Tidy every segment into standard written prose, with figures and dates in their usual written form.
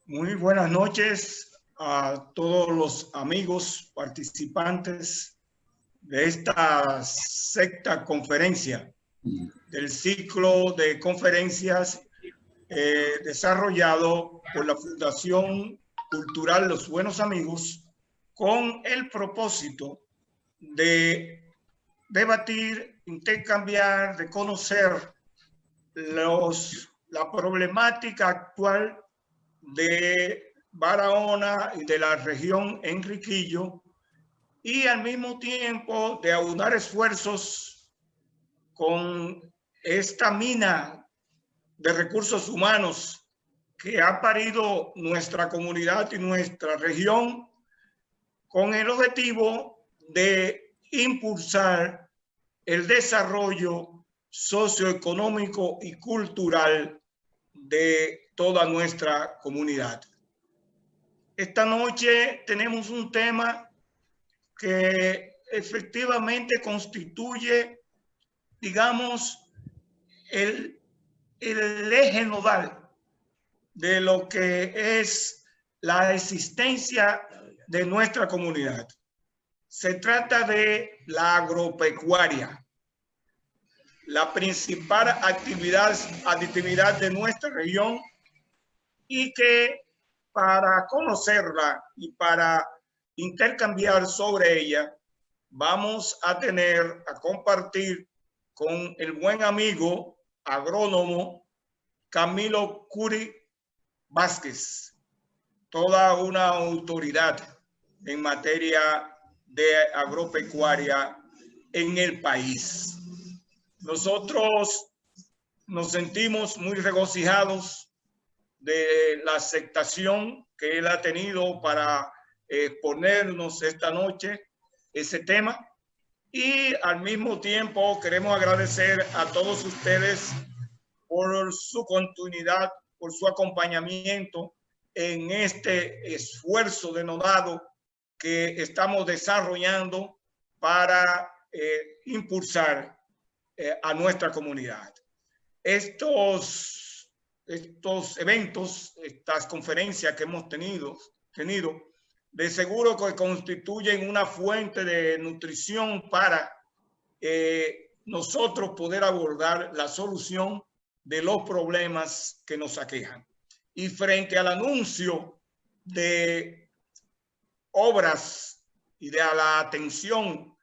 Muy buenas noches a todos los amigos participantes de esta sexta conferencia del ciclo de conferencias desarrollado por la Fundación Cultural Los Buenos Amigos con el propósito de debatir, intercambiar, de conocer la problemática actual de Barahona y de la región Enriquillo, y al mismo tiempo de aunar esfuerzos con esta mina de recursos humanos que ha parido nuestra comunidad y nuestra región, con el objetivo de impulsar el desarrollo socioeconómico y cultural de toda nuestra comunidad. Esta noche tenemos un tema que efectivamente constituye, digamos, el eje nodal de lo que es la existencia de nuestra comunidad. Se trata de la agropecuaria, la principal actividad de nuestra región, y que para conocerla y para intercambiar sobre ella vamos a compartir con el buen amigo agrónomo Camilo Curi Vázquez, toda una autoridad en materia de agropecuaria en el país. Nosotros nos sentimos muy regocijados de la aceptación que él ha tenido para exponernos esta noche ese tema, y al mismo tiempo queremos agradecer a todos ustedes por su continuidad, por su acompañamiento en este esfuerzo denodado que estamos desarrollando para impulsar a nuestra comunidad. Estos eventos, estas conferencias que hemos tenido, de seguro que constituyen una fuente de nutrición para nosotros poder abordar la solución de los problemas que nos aquejan. Y frente al anuncio de obras y de la atención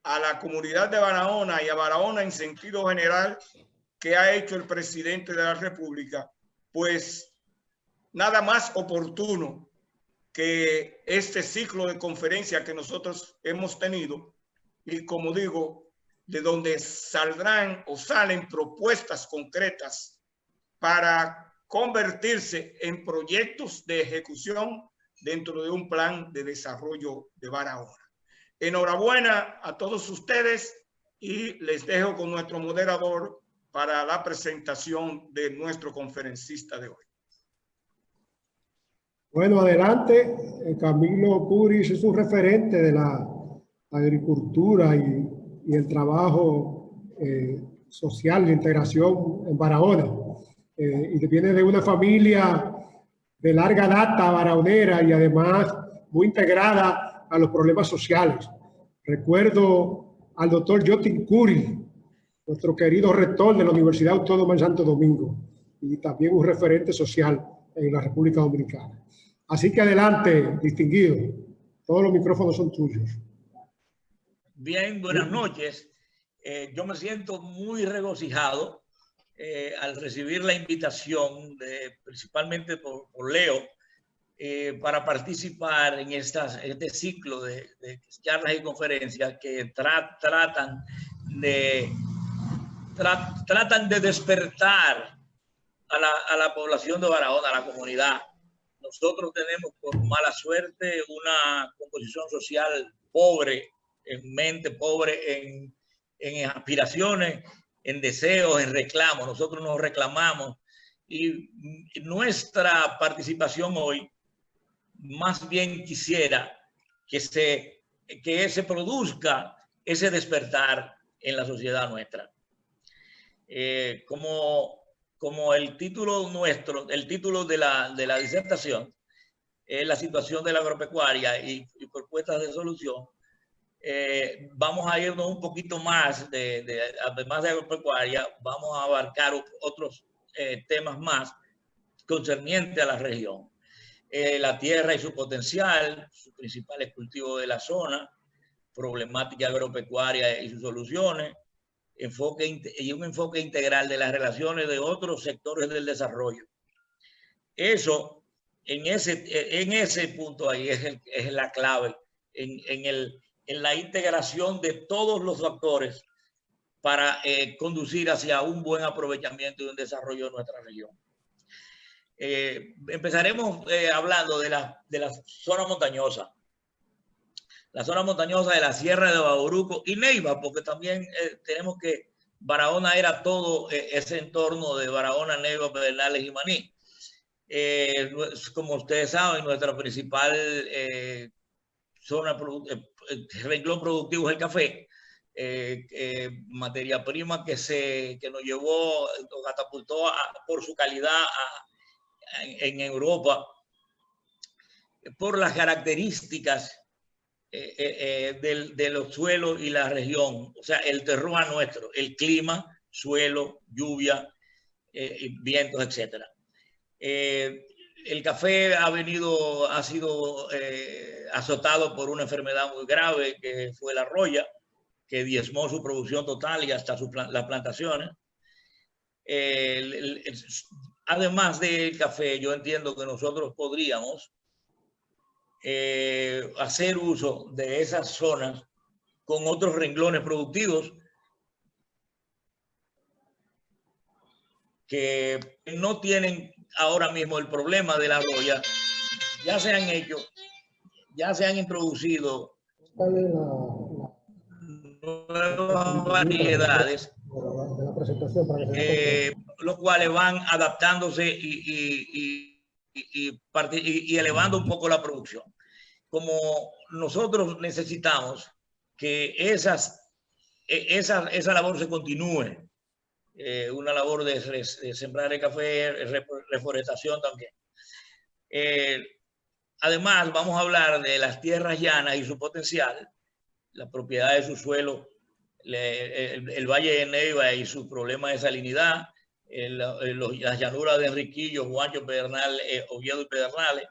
a la comunidad de Barahona y a Barahona en sentido general que ha hecho el presidente de la República, pues nada más oportuno que este ciclo de conferencias que nosotros hemos tenido, y como digo, de donde saldrán o salen propuestas concretas para convertirse en proyectos de ejecución dentro de un plan de desarrollo de Barahona. Enhorabuena a todos ustedes, y les dejo con nuestro moderador para la presentación de nuestro conferencista de hoy. Bueno, adelante. Camilo Curis es un referente de la agricultura y el trabajo social de integración en Barahona. Y viene de una familia de larga data barahonera y además muy integrada a los problemas sociales. Recuerdo al doctor Jotin Curi, nuestro querido rector de la Universidad Autónoma de Santo Domingo, y también un referente social en la República Dominicana. Así que adelante, distinguido. Todos los micrófonos son tuyos. Bien, buenas noches. Yo me siento muy regocijado al recibir la invitación, principalmente por Leo, para participar en este ciclo de charlas y conferencias que tratan de despertar a la población de Barahona, a la comunidad. Nosotros tenemos por mala suerte una composición social pobre en mente, pobre en aspiraciones, en deseos, en reclamos. Nosotros nos reclamamos, y nuestra participación hoy más bien quisiera que se produzca ese despertar en la sociedad nuestra. Como como el título nuestro, el título de la disertación, es la situación de la agropecuaria y propuestas de solución, vamos a irnos un poquito más, además de agropecuaria, vamos a abarcar otros temas más concernientes a la región. La tierra y su potencial, sus principales cultivos de la zona, problemática agropecuaria y sus soluciones, un enfoque integral de las relaciones de otros sectores del desarrollo. Eso, en ese punto ahí es la clave, en la integración de todos los factores para conducir hacia un buen aprovechamiento y un desarrollo de nuestra región. Empezaremos hablando de la zona montañosa. La zona montañosa de la Sierra de Bauruco y Neiva, porque también tenemos que Barahona era todo ese entorno de Barahona, Neiva, Pedernales y Maní. Como ustedes saben, nuestra principal renglón productivo es el café. Materia prima que nos llevó, nos catapultó por su calidad en Europa, por las características de los suelos y la región, o sea, el terroir nuestro, el clima, suelo, lluvia, vientos, etc. El café ha sido azotado por una enfermedad muy grave que fue la roya, que diezmó su producción total y hasta las plantaciones. Además del café, yo entiendo que nosotros podríamos hacer uso de esas zonas con otros renglones productivos que no tienen ahora mismo el problema de la roya. Ya se han hecho, ya se han introducido nuevas variedades, los cuales van adaptándose y elevando un poco la producción. Como nosotros necesitamos que esa labor se continúe, una labor de sembrar el café, reforestación también. Además, vamos a hablar de las tierras llanas y su potencial, la propiedad de su suelo, el Valle de Neiva y su problema de salinidad, las llanuras de Enriquillo, Juancho, Pedernal, Oviedo y Pedernales,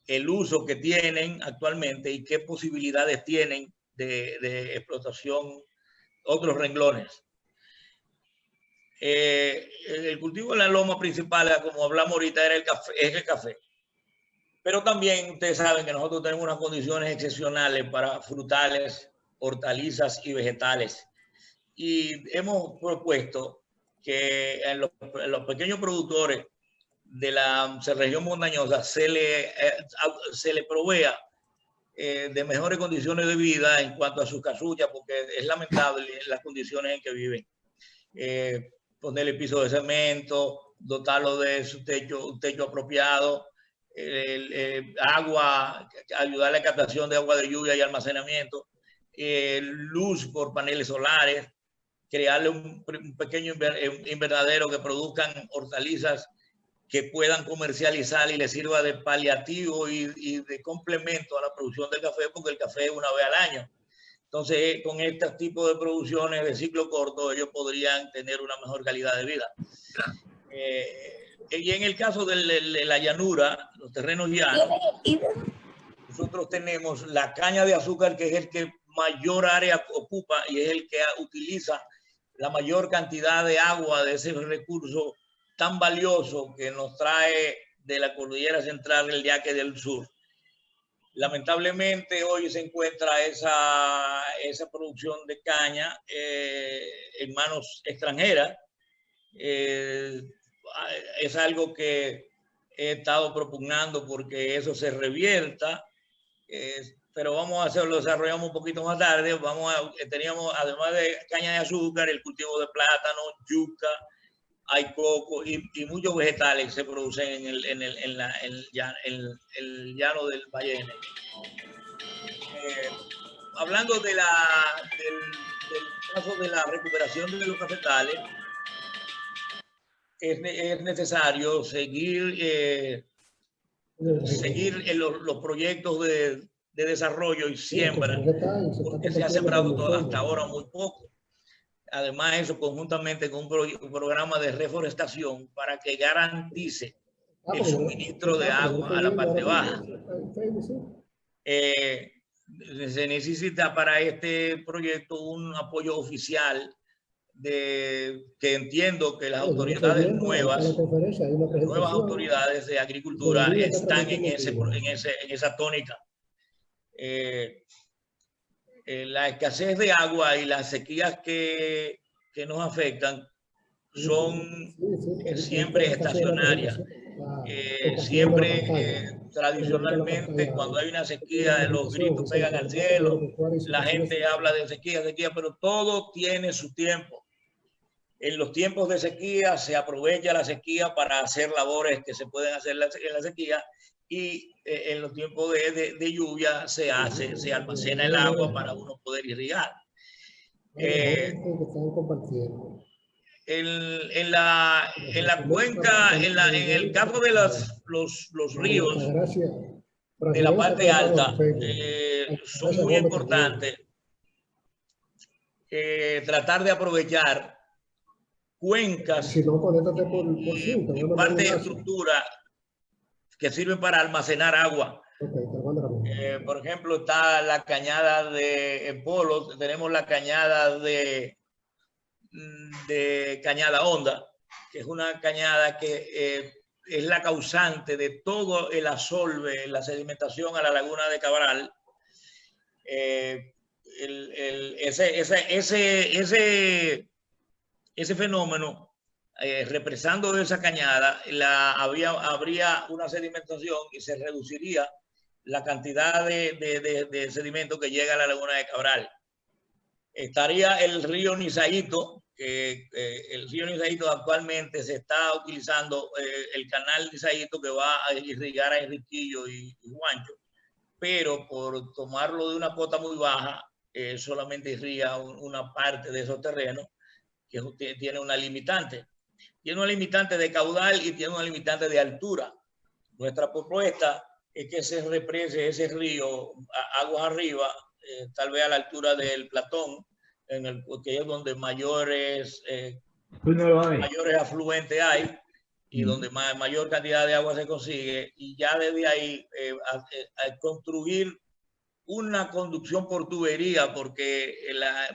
el uso que tienen actualmente y qué posibilidades tienen de explotación otros renglones. El cultivo de la loma principal, como hablamos ahorita, es el café. Pero también ustedes saben que nosotros tenemos unas condiciones excepcionales para frutales, hortalizas y vegetales. Y hemos propuesto que en los pequeños productores de la región montañosa se le provea de mejores condiciones de vida en cuanto a sus casuchas, porque es lamentable las condiciones en que viven. Ponerle piso de cemento, dotarlo de su un techo apropiado, agua, ayudarle a la captación de agua de lluvia y almacenamiento, luz por paneles solares, crearle un pequeño invernadero que produzcan hortalizas que puedan comercializar y les sirva de paliativo y de complemento a la producción del café, porque el café es una vez al año. Entonces, con este tipo de producciones de ciclo corto, ellos podrían tener una mejor calidad de vida. Y en el caso de la llanura, los terrenos llanos, nosotros tenemos la caña de azúcar, que es el que mayor área ocupa y es el que utiliza la mayor cantidad de agua de ese recurso tan valioso que nos trae de la cordillera central el Yaque del Sur. Lamentablemente hoy se encuentra esa producción de caña en manos extranjeras. Es algo que he estado propugnando porque eso se revierta, pero vamos a hacerlo, desarrollamos un poquito más tarde. Teníamos, además de caña de azúcar, el cultivo de plátano, yuca, hay coco y muchos vegetales que se producen en el llano del Valle de Neiva. Hablando del caso de la recuperación de los cafetales, es necesario seguir los proyectos de desarrollo y siembra, porque se ha sembrado hasta ahora muy poco. Además, eso conjuntamente con un programa de reforestación para que garantice el suministro de agua a la parte baja. Se necesita para este proyecto un apoyo oficial que entiendo que las autoridades nuevas autoridades de agricultura están en esa tónica. La escasez de agua y las sequías que nos afectan son siempre estacionarias. Siempre, tradicionalmente, cuando hay una sequía, los gritos pegan al cielo, la gente habla de sequía, pero todo tiene su tiempo. En los tiempos de sequía se aprovecha la sequía para hacer labores que se pueden hacer en la sequía, y en los tiempos de lluvia se almacena el agua para uno poder irrigar. En la cuenca, en el caso de los ríos de la parte alta, son muy importantes tratar de aprovechar cuencas y parte de estructura que sirven para almacenar agua. Por ejemplo, está la cañada de Polo, tenemos la cañada de Cañada Honda, que es una cañada que es la causante de todo el asolve, la sedimentación a la laguna de Cabral. Ese fenómeno, represando esa cañada, habría una sedimentación y se reduciría la cantidad de sedimento que llega a la laguna de Cabral. Estaría el río Nizaíto, que el río Nizaíto actualmente se está utilizando el canal Nizaíto, que va a irrigar a Enriquillo y Juancho, pero por tomarlo de una cota muy baja, solamente irriga una parte de esos terrenos, que tiene una limitante. Tiene una limitante de caudal y tiene una limitante de altura. Nuestra propuesta es que se represe ese río aguas arriba, tal vez a la altura del Platón, que es donde mayores afluentes hay y donde mayor cantidad de agua se consigue, y ya desde ahí construir una conducción por tubería, porque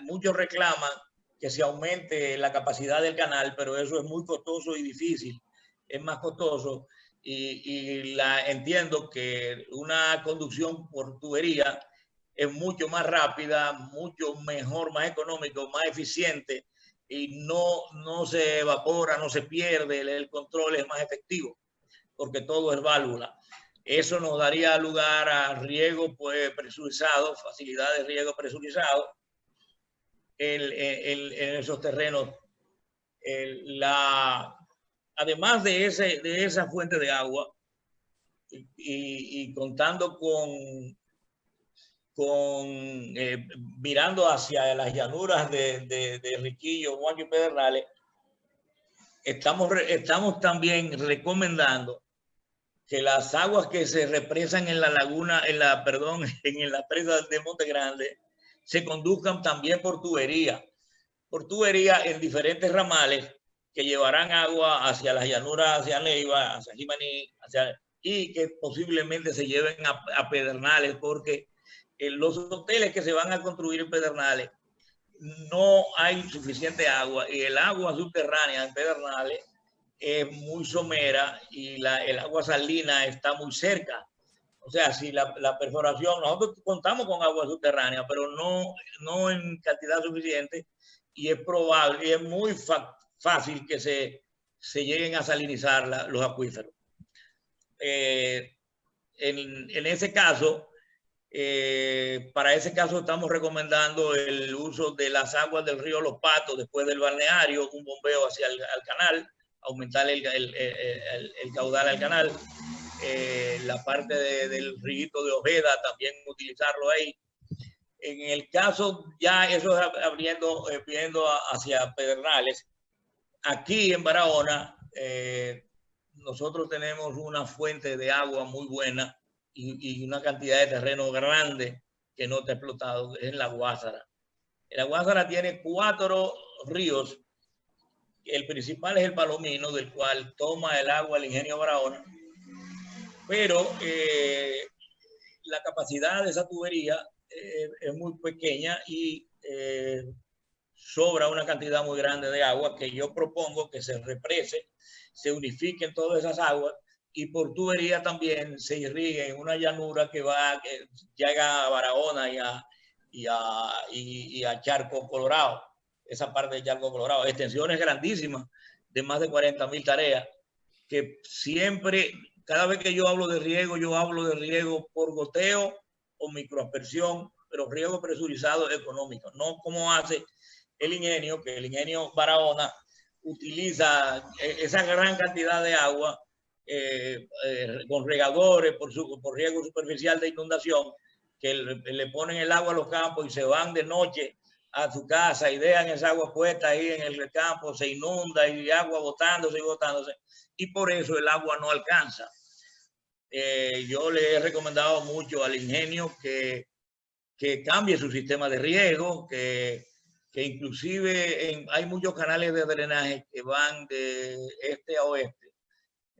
muchos reclaman que se aumente la capacidad del canal, pero eso es muy costoso y difícil, es más costoso, y entiendo que una conducción por tubería es mucho más rápida, mucho mejor, más económico, más eficiente, y no se evapora, no se pierde, el control es más efectivo, porque todo es válvula. Eso nos daría lugar a riego presurizado, facilidad de riego presurizado en esos terrenos. Además de esa fuente de agua, y contando mirando hacia las llanuras de Enriquillo, Juancho y Pedernales, estamos también recomendando que las aguas que se represan en la laguna, en la presa de Monte Grande, se conduzcan también por tubería en diferentes ramales que llevarán agua hacia las llanuras, hacia Neiva, hacia Jimaní, y que posiblemente se lleven a Pedernales, porque los hoteles que se van a construir en Pedernales no hay suficiente agua, y el agua subterránea en Pedernales es muy somera, y el agua salina está muy cerca. O sea, si la perforación, nosotros contamos con agua subterránea, pero no en cantidad suficiente, y es probable, y es muy fácil que se lleguen a salinizar los acuíferos. En ese caso, para ese caso estamos recomendando el uso de las aguas del río Los Patos después del balneario, un bombeo hacia el canal, aumentar el caudal al canal. La parte del riguito de Ojeda también utilizarlo ahí. En el caso, ya eso viendo hacia Pedernales, aquí en Barahona nosotros tenemos una fuente de agua muy buena y una cantidad de terreno grande que no está explotado, es en la Guásara. La Guásara tiene 4 ríos. El principal es el Palomino, del cual toma el agua el ingenio Barahona, pero la capacidad de esa tubería es muy pequeña y sobra una cantidad muy grande de agua que yo propongo que se represe, se unifiquen todas esas aguas y por tubería también se irrigue en una llanura que llega a Barahona y a Charco Colorado, esa parte de Charco Colorado, extensiones grandísimas de más de 40.000 tareas, que siempre, cada vez que yo hablo de riego por goteo o microaspersión, pero riego presurizado económico, no como hace el ingenio, que el ingenio Barahona utiliza esa gran cantidad de agua con regadores por riego superficial de inundación, que le ponen el agua a los campos y se van de noche a su casa y dejan esa agua puesta ahí en el campo, se inunda y agua botándose y botándose, y por eso el agua no alcanza. Yo le he recomendado mucho al ingenio que cambie su sistema de riego, que inclusive hay muchos canales de drenaje que van de este a oeste.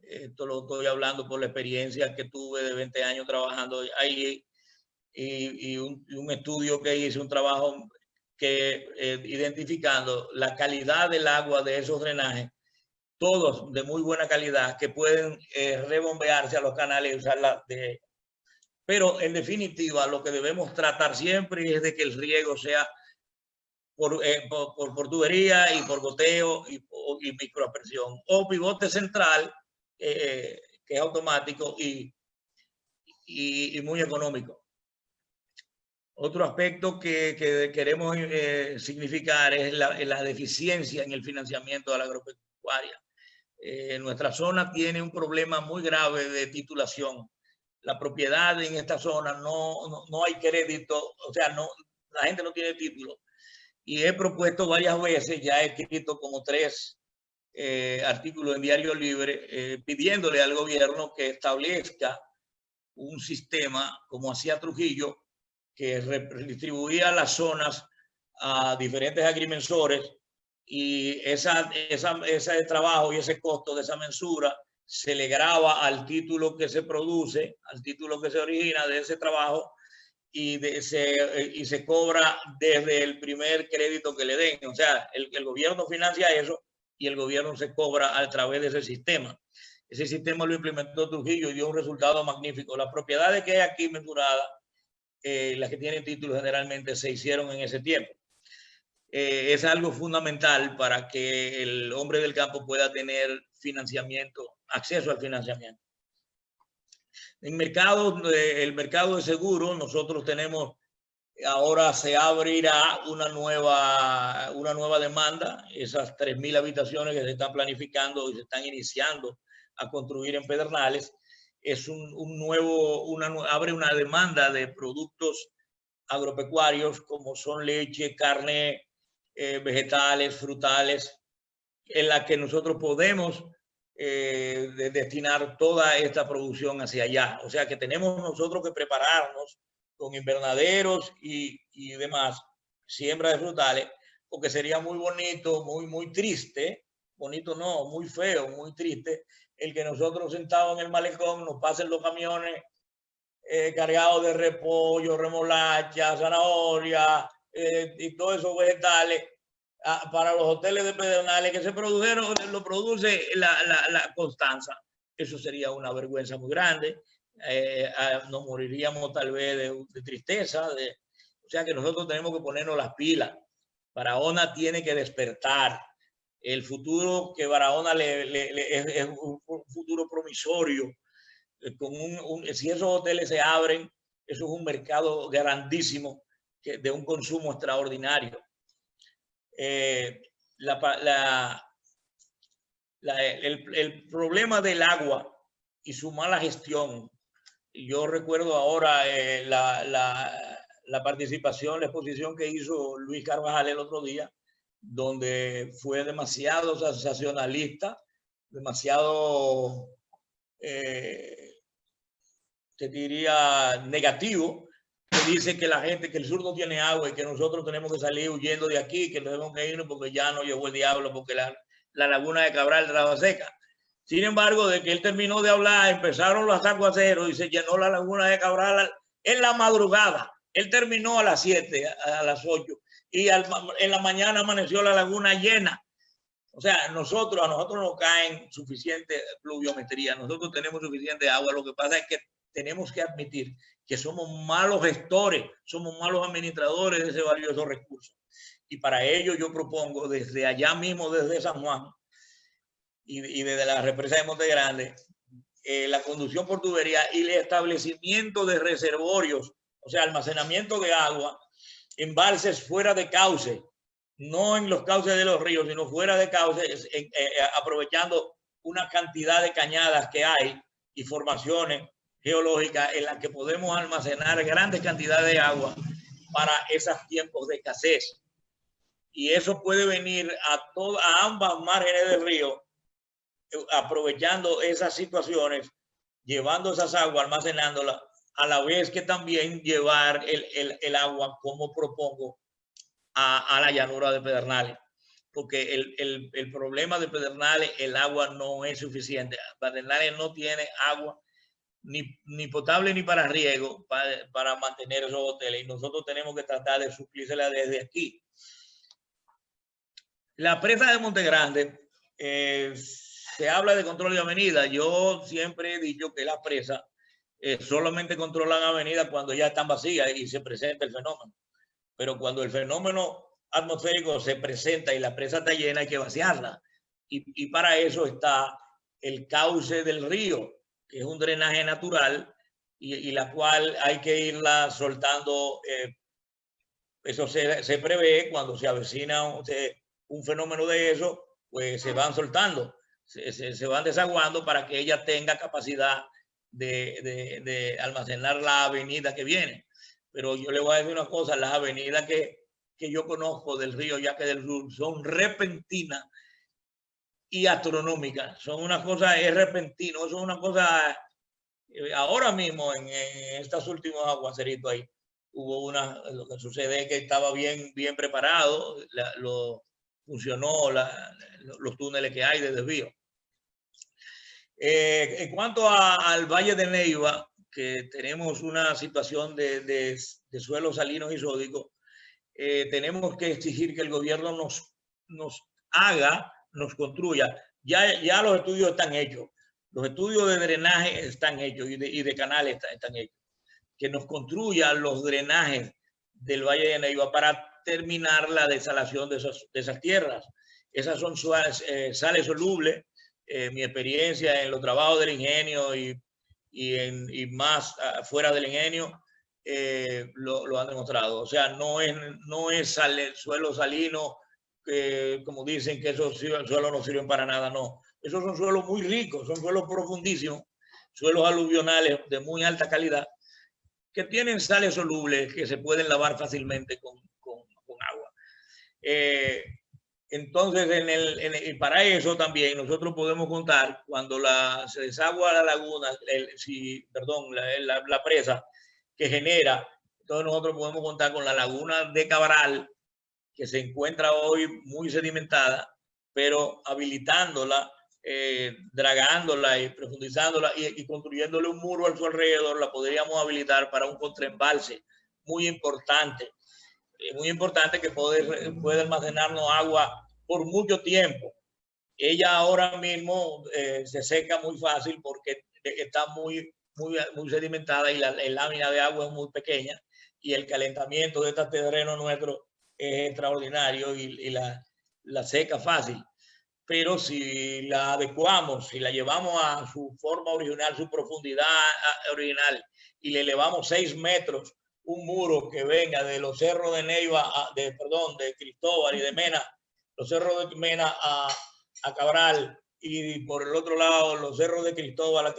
Esto lo estoy hablando por la experiencia que tuve de 20 años trabajando ahí y un estudio que hice, un trabajo que identificando la calidad del agua de esos drenajes, todos de muy buena calidad, que pueden rebombearse a los canales y usarla de... Pero en definitiva, lo que debemos tratar siempre es de que el riego sea por tubería y por goteo y microaspersión, o pivote central, que es automático y muy económico. Otro aspecto que queremos significar es la deficiencia en el financiamiento de la agropecuaria. Nuestra zona tiene un problema muy grave de titulación. La propiedad en esta zona no hay crédito, o sea, la gente no tiene título. Y he propuesto varias veces, ya he escrito como 3 artículos en Diario Libre, pidiéndole al gobierno que establezca un sistema, como hacía Trujillo, que redistribuía las zonas a diferentes agrimensores y ese trabajo y ese costo de esa mensura se le grava al título que se produce, al título que se origina de ese trabajo y se cobra desde el primer crédito que le den. O sea, el gobierno financia eso y el gobierno se cobra a través de ese sistema. Ese sistema lo implementó Trujillo y dio un resultado magnífico. Las propiedades que hay aquí mensuradas, las que tienen título generalmente se hicieron en ese tiempo. Es algo fundamental para que el hombre del campo pueda tener financiamiento, acceso al financiamiento. En el mercado de seguros, nosotros tenemos, ahora se abrirá una nueva demanda, esas 3.000 habitaciones que se están planificando y se están iniciando a construir en Pedernales, es abre una demanda de productos agropecuarios como son leche, carne, vegetales, frutales, en la que nosotros podemos destinar toda esta producción hacia allá. O sea que tenemos nosotros que prepararnos con invernaderos y demás, siembra de frutales, porque sería muy bonito, muy triste, bonito no, muy feo, muy triste, el que nosotros sentados en el malecón nos pasen los camiones cargados de repollo, remolacha, zanahoria y todos esos vegetales para los hoteles de Pedernales que se produjeron, lo produce la Constanza. Eso sería una vergüenza muy grande. Nos moriríamos tal vez de tristeza. O sea que nosotros tenemos que ponernos las pilas. Barahona tiene que despertar. El futuro que Barahona es un futuro promisorio. Si esos hoteles se abren, eso es un mercado grandísimo de un consumo extraordinario. El problema del agua y su mala gestión. Yo recuerdo ahora la participación, la exposición que hizo Luis Carvajal el otro día, donde fue demasiado sensacionalista, demasiado, te diría, negativo, que dice que la gente, que el sur no tiene agua y que nosotros tenemos que salir huyendo de aquí, que tenemos que irnos porque ya nos llevó el diablo, porque la laguna de Cabral estaba seca. Sin embargo, de que él terminó de hablar, empezaron los aguaceros y se llenó la laguna de Cabral en la madrugada. Él terminó a las 7, a las 8, y en la mañana amaneció la laguna llena. O sea, a nosotros nos caen suficiente pluviometría, nosotros tenemos suficiente agua. Lo que pasa es que tenemos que admitir que somos malos gestores, somos malos administradores de ese valioso recurso. Y para ello yo propongo desde allá mismo, desde San Juan y desde la represa de Monte Grande, la conducción por tubería y el establecimiento de reservorios, o sea, almacenamiento de agua, embalses fuera de cauce, no en los cauces de los ríos, sino fuera de cauces, aprovechando una cantidad de cañadas que hay y formaciones geológicas en las que podemos almacenar grandes cantidades de agua para esos tiempos de escasez. Y eso puede venir a ambas márgenes del río, aprovechando esas situaciones, llevando esas aguas, almacenándolas, a la vez que también llevar el agua, como propongo, a la llanura de Pedernales, porque el problema de Pedernales, el agua no es suficiente. Pedernales no tiene agua ni potable ni para riego para mantener esos hoteles, y nosotros tenemos que tratar de suplírsela desde aquí. La presa de Monte Grande, se habla de control de avenida. Yo siempre he dicho que las presas solamente controlan avenidas cuando ya están vacías y se presenta el fenómeno. Pero cuando el fenómeno atmosférico se presenta y la presa está llena, hay que vaciarla. Y para eso está el cauce del río, que es un drenaje natural y la cual hay que irla soltando. Eso se prevé cuando se avecina un fenómeno de eso, pues se van soltando, se van desaguando para que ella tenga capacidad de almacenar la avenida que viene. Pero yo le voy a decir una cosa, las avenidas que yo conozco del río Yaque del Sur son repentinas y astronómicas. Son una cosa, es repentino, eso es una cosa. Ahora mismo en estos últimos aguaceritos ahí hubo lo que sucede es que estaba bien preparado, funcionó los túneles que hay de desvío. En cuanto al Valle de Neiva, que tenemos una situación de suelos salinos y sódicos, tenemos que exigir que el gobierno nos construya. Ya los estudios están hechos, los estudios de drenaje están hechos y de canales están hechos. Que nos construya los drenajes del Valle de Neiva para terminar la desalación de esas tierras. Esas son sales solubles. Mi experiencia en los trabajos del ingenio y más fuera del ingenio lo han demostrado. O sea, no es suelo salino, como dicen que esos suelos no sirven para nada, no. Esos son suelos muy ricos, son suelos profundísimos, suelos aluvionales de muy alta calidad, que tienen sales solubles que se pueden lavar fácilmente con agua. Entonces, para eso también nosotros podemos contar cuando se desagua la laguna, la presa que genera. Entonces nosotros podemos contar con la laguna de Cabral, que se encuentra hoy muy sedimentada, pero habilitándola, dragándola y profundizándola y construyéndole un muro a su alrededor, la podríamos habilitar para un contraembalse muy importante que puede almacenarnos agua por mucho tiempo. Ella ahora mismo se seca muy fácil porque está muy sedimentada y la lámina de agua es muy pequeña, y el calentamiento de este terreno nuestro es extraordinario y la seca fácil. Pero si la adecuamos, si la llevamos a su forma original, su profundidad original, y le elevamos 6 metros, un muro que venga de los cerros de Neiva, de Cristóbal y de Mena, los cerros de Mena a Cabral, y por el otro lado los cerros de Cristóbal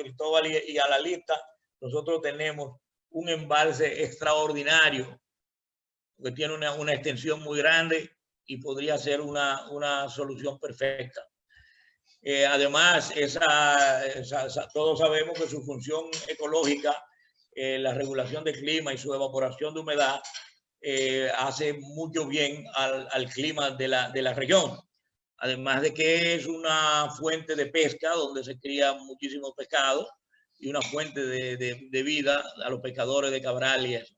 y a La Lista, nosotros tenemos un embalse extraordinario que tiene una extensión muy grande y podría ser una solución perfecta. Además, todos sabemos que su función ecológica, la regulación del clima y su evaporación de humedad, hace mucho bien al clima de la región. Además de que es una fuente de pesca donde se cría muchísimo pescado y una fuente de vida a los pescadores de Cabral y eso.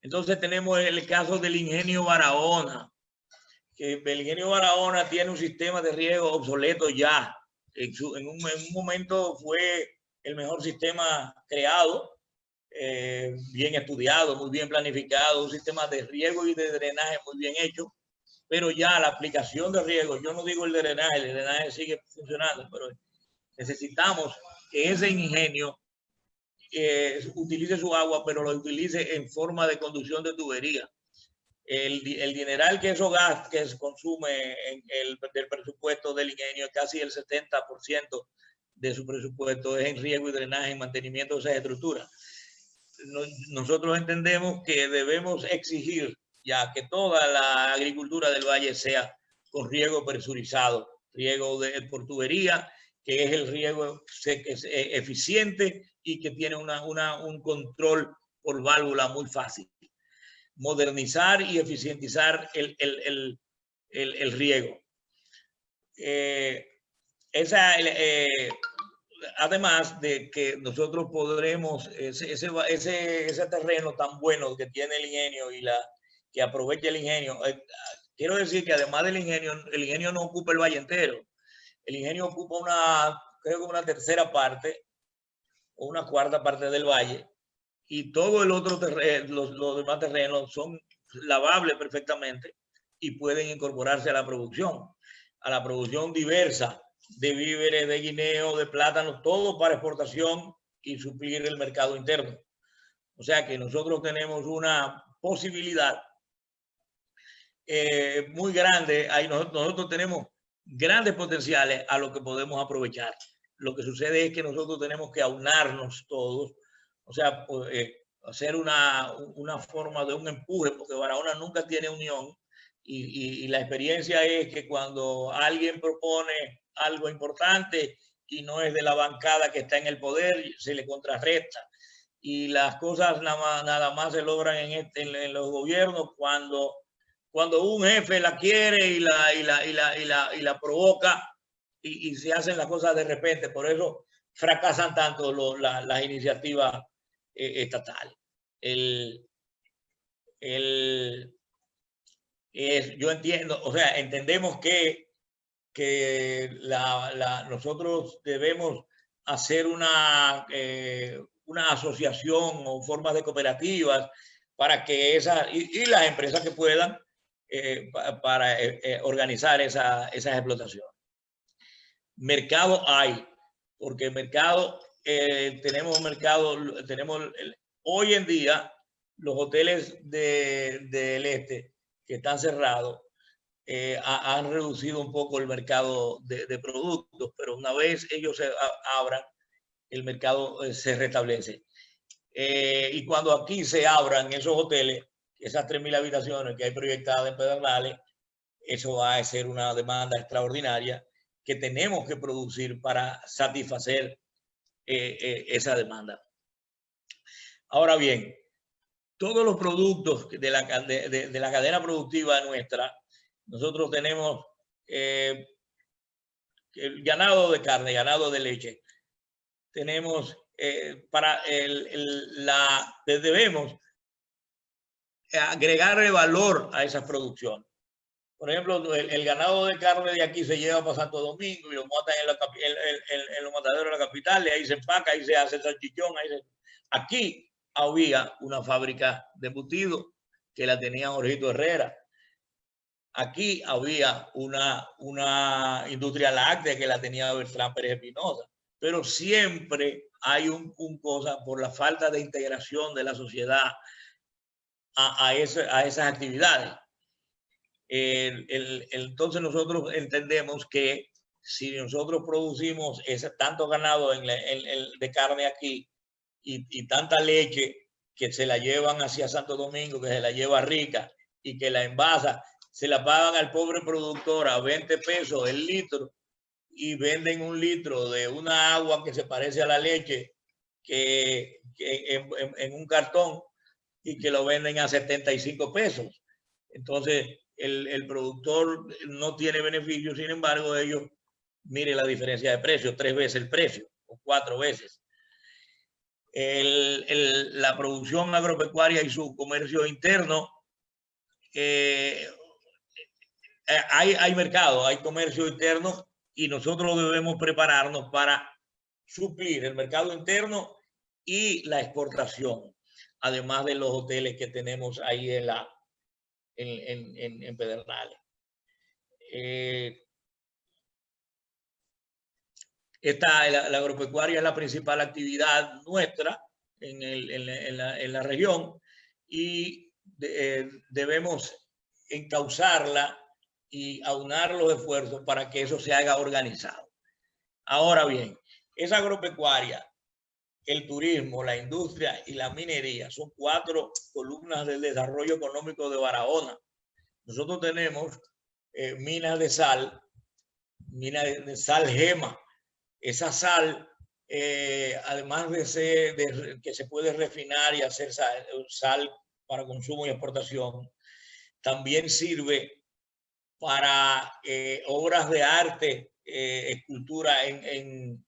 Entonces tenemos el caso del ingenio Barahona, que el ingenio Barahona tiene un sistema de riego obsoleto ya. En un momento fue el mejor sistema creado, bien estudiado, muy bien planificado, un sistema de riego y de drenaje muy bien hecho, pero ya la aplicación de riego, yo no digo el drenaje sigue funcionando, pero necesitamos que ese ingenio utilice su agua, pero lo utilice en forma de conducción de tubería. El dineral que eso gasta, que se consume del presupuesto del ingenio, casi el 70% de su presupuesto es en riego y drenaje, en mantenimiento de esas estructuras. Nosotros entendemos que debemos exigir ya que toda la agricultura del valle sea con riego presurizado, riego por tubería, que es el riego que es eficiente y que tiene un control por válvula muy fácil. Modernizar y eficientizar el riego. Además de que nosotros podremos, ese terreno tan bueno que tiene el ingenio que aprovecha el ingenio, quiero decir que además del ingenio, el ingenio no ocupa el valle entero. El ingenio ocupa creo que una tercera parte o una cuarta parte del valle, y todo el otro terreno, los demás terrenos son lavables perfectamente y pueden incorporarse a la producción diversa de víveres, de guineo, de plátanos, todo para exportación y suplir el mercado interno. O sea que nosotros tenemos una posibilidad muy grande. Nosotros tenemos grandes potenciales a lo que podemos aprovechar. Lo que sucede es que nosotros tenemos que aunarnos todos, o sea, hacer una forma de un empuje, porque Barahona nunca tiene unión, y la experiencia es que cuando alguien propone algo importante y no es de la bancada que está en el poder, se le contrarresta. Y las cosas nada más se logran en los gobiernos cuando un jefe la quiere y la provoca, y se hacen las cosas de repente. Por eso fracasan tanto las iniciativas estatales. Yo entiendo, o sea, entendemos que nosotros debemos hacer una asociación o formas de cooperativas para que y las empresas que puedan para organizar esas explotaciones. Mercado hay, porque tenemos hoy en día los hoteles del este que están cerrados han reducido un poco el mercado de productos, pero una vez ellos se abran, el mercado se restablece. Y cuando aquí se abran esos hoteles, esas 3.000 habitaciones que hay proyectadas en Pedernales, eso va a ser una demanda extraordinaria que tenemos que producir para satisfacer esa demanda. Ahora bien, todos los productos de la cadena productiva nuestra, nosotros tenemos ganado de carne, ganado de leche. Tenemos debemos agregarle valor a esas producciones. Por ejemplo, el ganado de carne de aquí se lleva para Santo Domingo y lo matan en los mataderos de la capital, y ahí se empaca, ahí se hace salchichón. Aquí había una fábrica de embutidos que la tenía Jorgito Herrera. Aquí había una industria láctea que la tenía Bertrán Pérez Espinosa. Pero siempre hay un cosa por la falta de integración de la sociedad a esas actividades. Entonces nosotros entendemos que si nosotros producimos tanto ganado de carne aquí y tanta leche que se la llevan hacia Santo Domingo, que se la lleva rica y que la envasa, se la pagan al pobre productor a 20 pesos el litro, y venden un litro de una agua que se parece a la leche que en un cartón y que lo venden a 75 pesos. Entonces, el productor no tiene beneficio, sin embargo, ellos, mire la diferencia de precio, 3 veces el precio o 4 veces. La producción agropecuaria y su comercio interno, hay mercado, hay comercio interno y nosotros debemos prepararnos para suplir el mercado interno y la exportación, además de los hoteles que tenemos ahí en Pedernales. La agropecuaria es la principal actividad nuestra en la región y debemos encauzarla y aunar los esfuerzos para que eso se haga organizado. Ahora bien, esa agropecuaria, el turismo, la industria y la minería son 4 columnas del desarrollo económico de Barahona. Nosotros tenemos minas de sal gema. Esa sal, además de que se puede refinar y hacer sal para consumo y exportación, también sirve para obras de arte, escultura en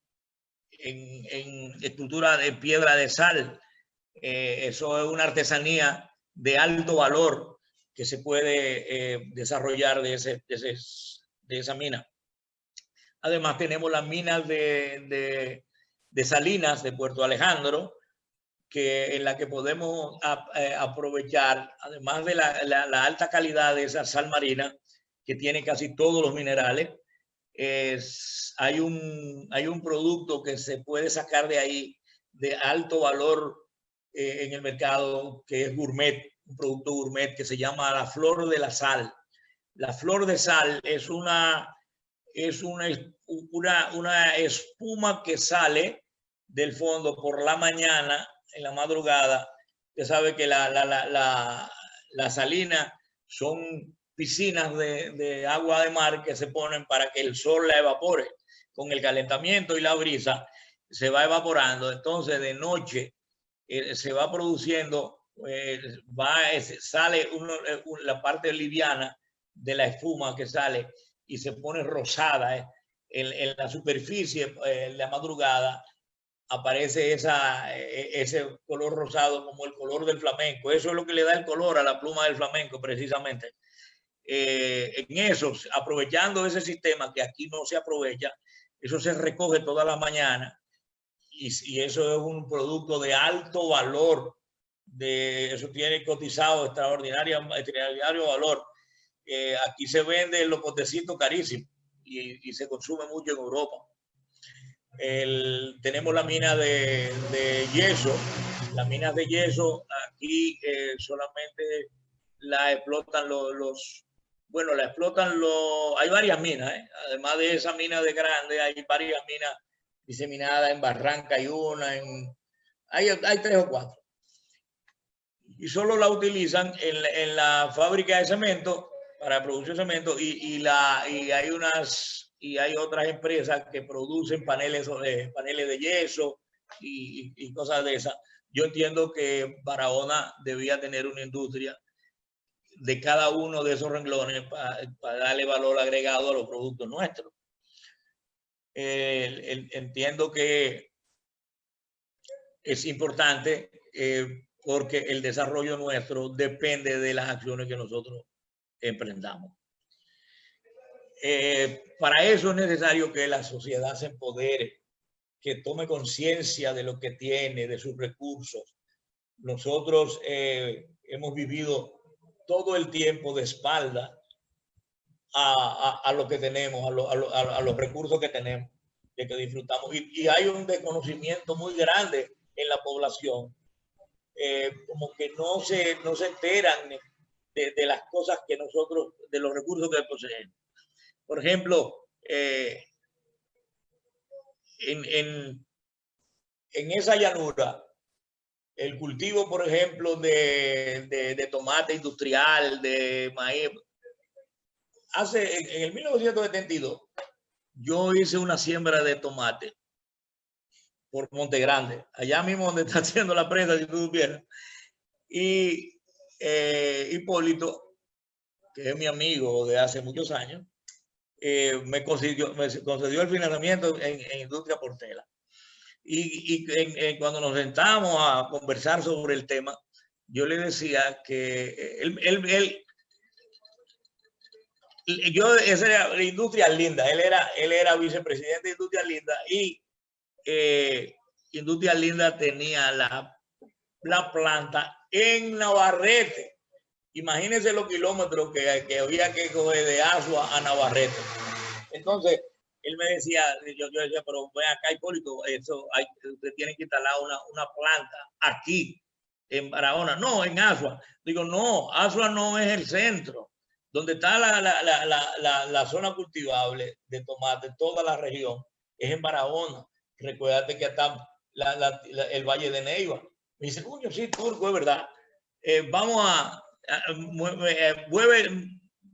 escultura de piedra de sal. Eso es una artesanía de alto valor que se puede desarrollar de esa mina. Además tenemos las minas de Salinas de Puerto Alejandro, en la que podemos aprovechar, además de la alta calidad de esa sal marina, que tiene casi todos los minerales, hay un producto que se puede sacar de ahí de alto valor en el mercado, que es gourmet, un producto gourmet que se llama la flor de la sal. La flor de sal es una espuma que sale del fondo por la mañana, en la madrugada. Usted sabe que la salina son piscinas de agua de mar que se ponen para que el sol la evapore. Con el calentamiento y la brisa se va evaporando. Entonces de noche se va produciendo, sale la parte liviana de la espuma que sale y se pone rosada. En la superficie, en la madrugada, aparece ese color rosado como el color del flamenco. Eso es lo que le da el color a la pluma del flamenco, precisamente. En eso, aprovechando ese sistema que aquí no se aprovecha, eso se recoge toda la mañana y eso es un producto de alto valor. Eso tiene cotizado extraordinario valor. Aquí se vende los potecitos carísimos y se consume mucho en Europa. Tenemos la mina de yeso. Las minas de yeso aquí solamente la explotan hay varias minas, además de esa mina de grande, hay varias minas diseminadas en Barranca, hay una, hay 3 o 4. Y solo la utilizan en la fábrica de cemento, para producir cemento, y hay otras empresas que producen paneles de yeso y cosas de esas. Yo entiendo que Barahona debía tener una industria de cada uno de esos renglones para darle valor agregado a los productos nuestros. Entiendo que es importante porque el desarrollo nuestro depende de las acciones que nosotros emprendamos. Para eso es necesario que la sociedad se empodere, que tome conciencia de lo que tiene, de sus recursos. Nosotros hemos vivido todo el tiempo de espalda a lo que tenemos, a los recursos que tenemos, de que disfrutamos. Y hay un desconocimiento muy grande en la población, como que no se enteran de las cosas que nosotros, de los recursos que poseemos. Por ejemplo, en esa llanura, el cultivo, por ejemplo, de tomate industrial, de maíz, en el 1972, yo hice una siembra de tomate por Monte Grande, allá mismo donde está haciendo la prensa, si tú supieras. Y Hipólito, que es mi amigo de hace muchos años, me concedió el financiamiento en Industria Portela. Y cuando nos sentamos a conversar sobre el tema, yo le decía que esa era Industrias Lindas, él era vicepresidente de Industrias Lindas y Industrias Lindas tenía la planta en Navarrete. Imagínense los kilómetros que había que coger de Asua a Navarrete. Entonces, él me decía, yo decía, pero ven acá, Hipólito, usted tiene que instalar una planta aquí, en Barahona. No, en Asua. Digo, no, Asua no es el centro. Donde está la zona cultivable de tomate, toda la región, es en Barahona. Recuérdate que está el Valle de Neiva. Me dice, coño, sí, Turco, es verdad. Vamos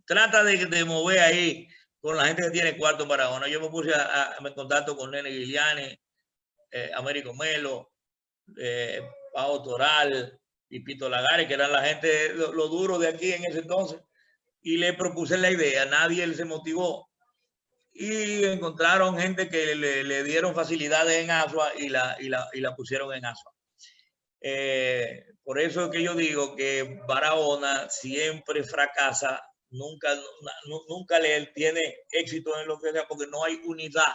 trata de mover ahí con la gente que tiene cuarto en Barahona. Yo me puse en contacto con Nene Guiliani, Américo Melo, Pao Toral, Pipito Lagares, que eran la gente, lo duro de aquí en ese entonces. Y le propuse la idea, nadie se motivó. Y encontraron gente que le dieron facilidades en Asua y la pusieron en Asua. Por eso es que yo digo que Barahona siempre fracasa, nunca le tiene éxito en lo que sea, porque no hay unidad.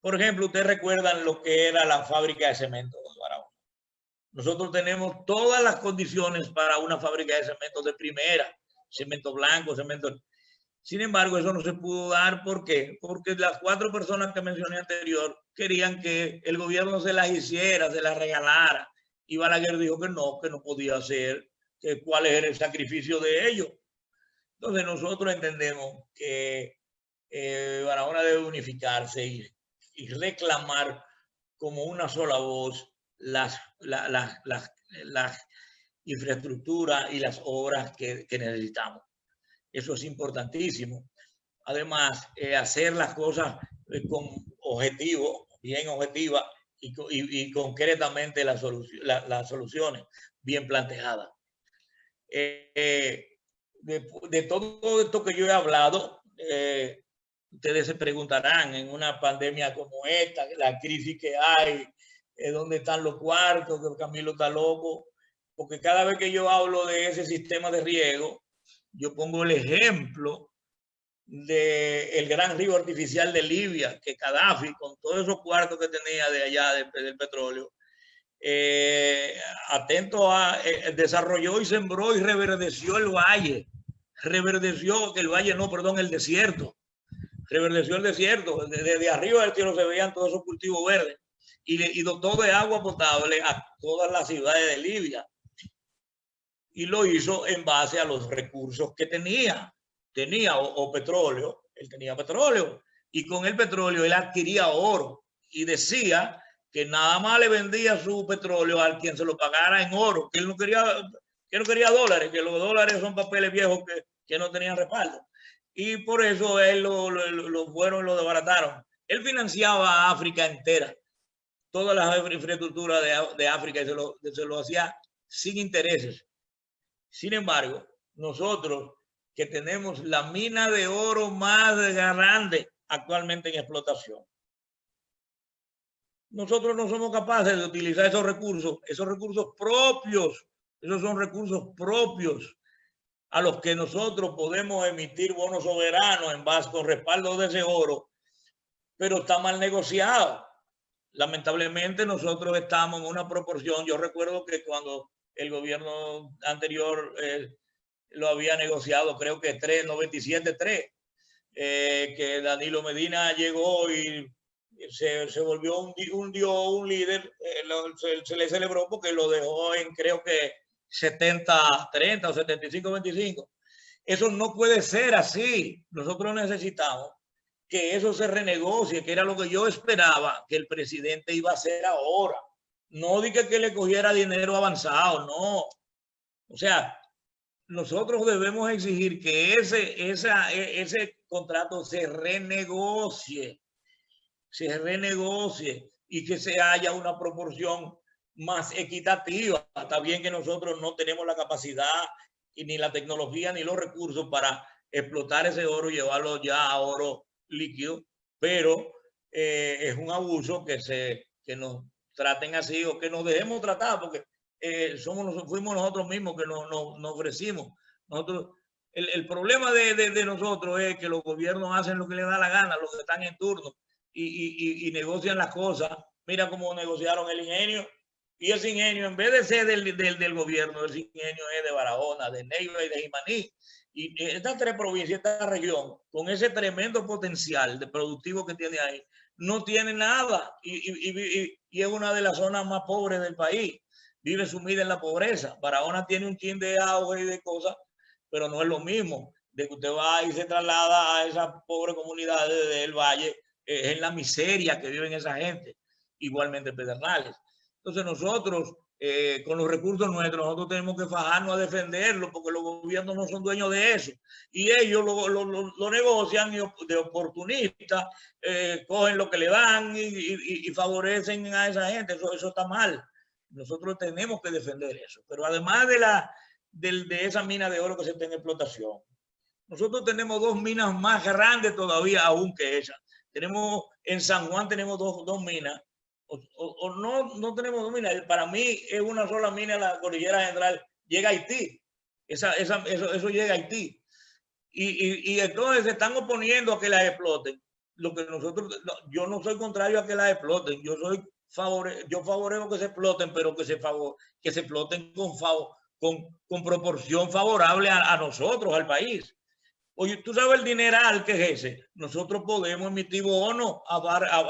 Por ejemplo, ustedes recuerdan lo que era la fábrica de cemento de Barahona. Nosotros tenemos todas las condiciones para una fábrica de cemento de primera, cemento blanco, cemento. Sin embargo, eso no se pudo dar. ¿Por qué? Porque las 4 personas que mencioné anterior querían que el gobierno se las hiciera, se las regalara. Y Balaguer dijo que no podía hacer, que cuál era el sacrificio de ellos. Entonces nosotros entendemos que Barahona debe unificarse y reclamar como una sola voz las infraestructuras y las obras que necesitamos. Eso es importantísimo. Además, hacer las cosas con objetivo, bien objetiva, y concretamente las soluciones bien planteadas. De todo esto que yo he hablado, ustedes se preguntarán, en una pandemia como esta, la crisis que hay, dónde están los cuartos, que Camilo está loco, porque cada vez que yo hablo de ese sistema de riego, yo pongo el ejemplo del gran río artificial de Libia, que Gaddafi, con todos esos cuartos que tenía de allá del petróleo, desarrolló y sembró y reverdeció el valle. El desierto. Reverdeció el desierto. Desde arriba del cielo se veían todos esos cultivos verdes y dotó de agua potable a todas las ciudades de Libia. Y lo hizo en base a los recursos que tenía petróleo. Él tenía petróleo y con el petróleo él adquiría oro y decía que nada más le vendía su petróleo al quien se lo pagara en oro, que él no quería dólares, que los dólares son papeles viejos que no tenían respaldo. Y por eso él lo fueron y lo desbarataron. Él financiaba a África entera, todas las infraestructuras de África, y se lo hacía sin intereses. Sin embargo, nosotros que tenemos la mina de oro más grande actualmente en explotación, nosotros no somos capaces de utilizar esos recursos propios. Esos son recursos propios a los que nosotros podemos emitir bonos soberanos en base con respaldo de ese oro, pero está mal negociado. Lamentablemente nosotros estamos en una proporción. Yo recuerdo que cuando el gobierno anterior lo había negociado, creo que 3.97.3, que Danilo Medina llegó y se volvió un líder, se le celebró porque lo dejó en creo que 70-30 o 75-25. Eso no puede ser así. Nosotros necesitamos que eso se renegocie, que era lo que yo esperaba que el presidente iba a hacer ahora. No dije que le cogiera dinero avanzado, no. O sea, nosotros debemos exigir que ese contrato se renegocie y que se haya una proporción más equitativa. Está bien que nosotros no tenemos la capacidad y ni la tecnología ni los recursos para explotar ese oro y llevarlo ya a oro líquido, pero es un abuso que nos traten así o que nos dejemos tratar, porque fuimos nosotros mismos que nos ofrecimos. El problema de nosotros es que los gobiernos hacen lo que les da la gana, los que están en turno, y negocian las cosas. Mira cómo negociaron el ingenio, y ese ingenio, en vez de ser del gobierno, ese ingenio es de Barahona, de Neiva y de Jimaní. Y estas tres provincias, esta región, con ese tremendo potencial de productivo que tiene ahí, no tiene nada, y es una de las zonas más pobres del país. Vive sumida en la pobreza. Barahona tiene un chin de auge y de cosas, pero no es lo mismo de que usted va y se traslada a esa pobre comunidad del valle. Es en la miseria que viven esa gente, igualmente Pedernales. Entonces nosotros, con los recursos nuestros, nosotros tenemos que fajarnos a defenderlo, porque los gobiernos no son dueños de eso, y ellos lo negocian de oportunistas, cogen lo que le dan y favorecen a esa gente. Eso está mal. Nosotros tenemos que defender eso. Pero además de esa mina de oro que se está en explotación, nosotros tenemos dos minas más grandes todavía aún que esa. En San Juan tenemos dos minas, o no tenemos dos minas. Para mí es una sola mina, la Cordillera Central, llega a Haití. Eso llega a Haití. Y entonces se están oponiendo a que las exploten. Yo no soy contrario a que las exploten. Yo favorezco que se exploten, pero que se exploten con proporción favorable a nosotros, al país. Oye, tú sabes el dineral que es ese. Nosotros podemos emitir bonos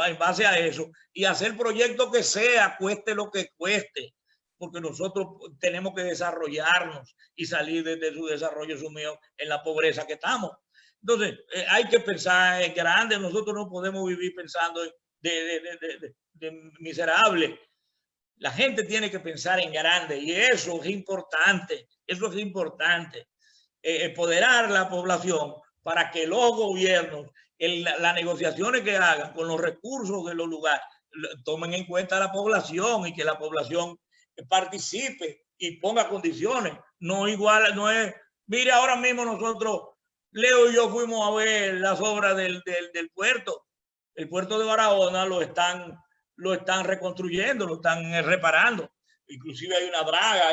en base a eso y hacer proyectos que sea, cueste lo que cueste, porque nosotros tenemos que desarrollarnos y salir de su desarrollo sumido en la pobreza que estamos. Entonces, hay que pensar en grande. Nosotros no podemos vivir pensando de miserable. La gente tiene que pensar en grande, y eso es importante. Eso es importante. Empoderar a la población para que los gobiernos, las negociaciones que hagan con los recursos de los lugares, tomen en cuenta a la población, y que la población participe y ponga condiciones. No es. Mire, ahora mismo nosotros, Leo y yo, fuimos a ver las obras del puerto. El puerto de Barahona lo están reconstruyendo, lo están reparando. Inclusive hay una draga,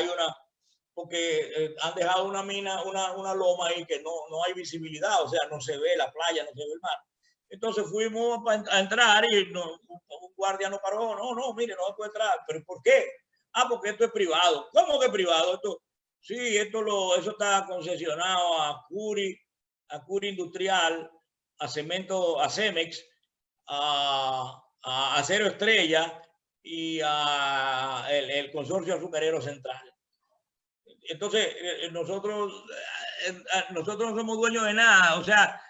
porque han dejado una mina, una loma ahí que no hay visibilidad, o sea, no se ve la playa, no se ve el mar. Entonces fuimos a entrar y un guardia nos paró. No, mire, no se puede entrar. ¿Pero por qué? Porque esto es privado. ¿Cómo que es privado? Sí, eso está concesionado a Curi Industrial, a Cemento, a Cemex, a Acero Estrella y a el Consorcio Azucarero Central. Entonces, nosotros no somos dueños de nada. O sea,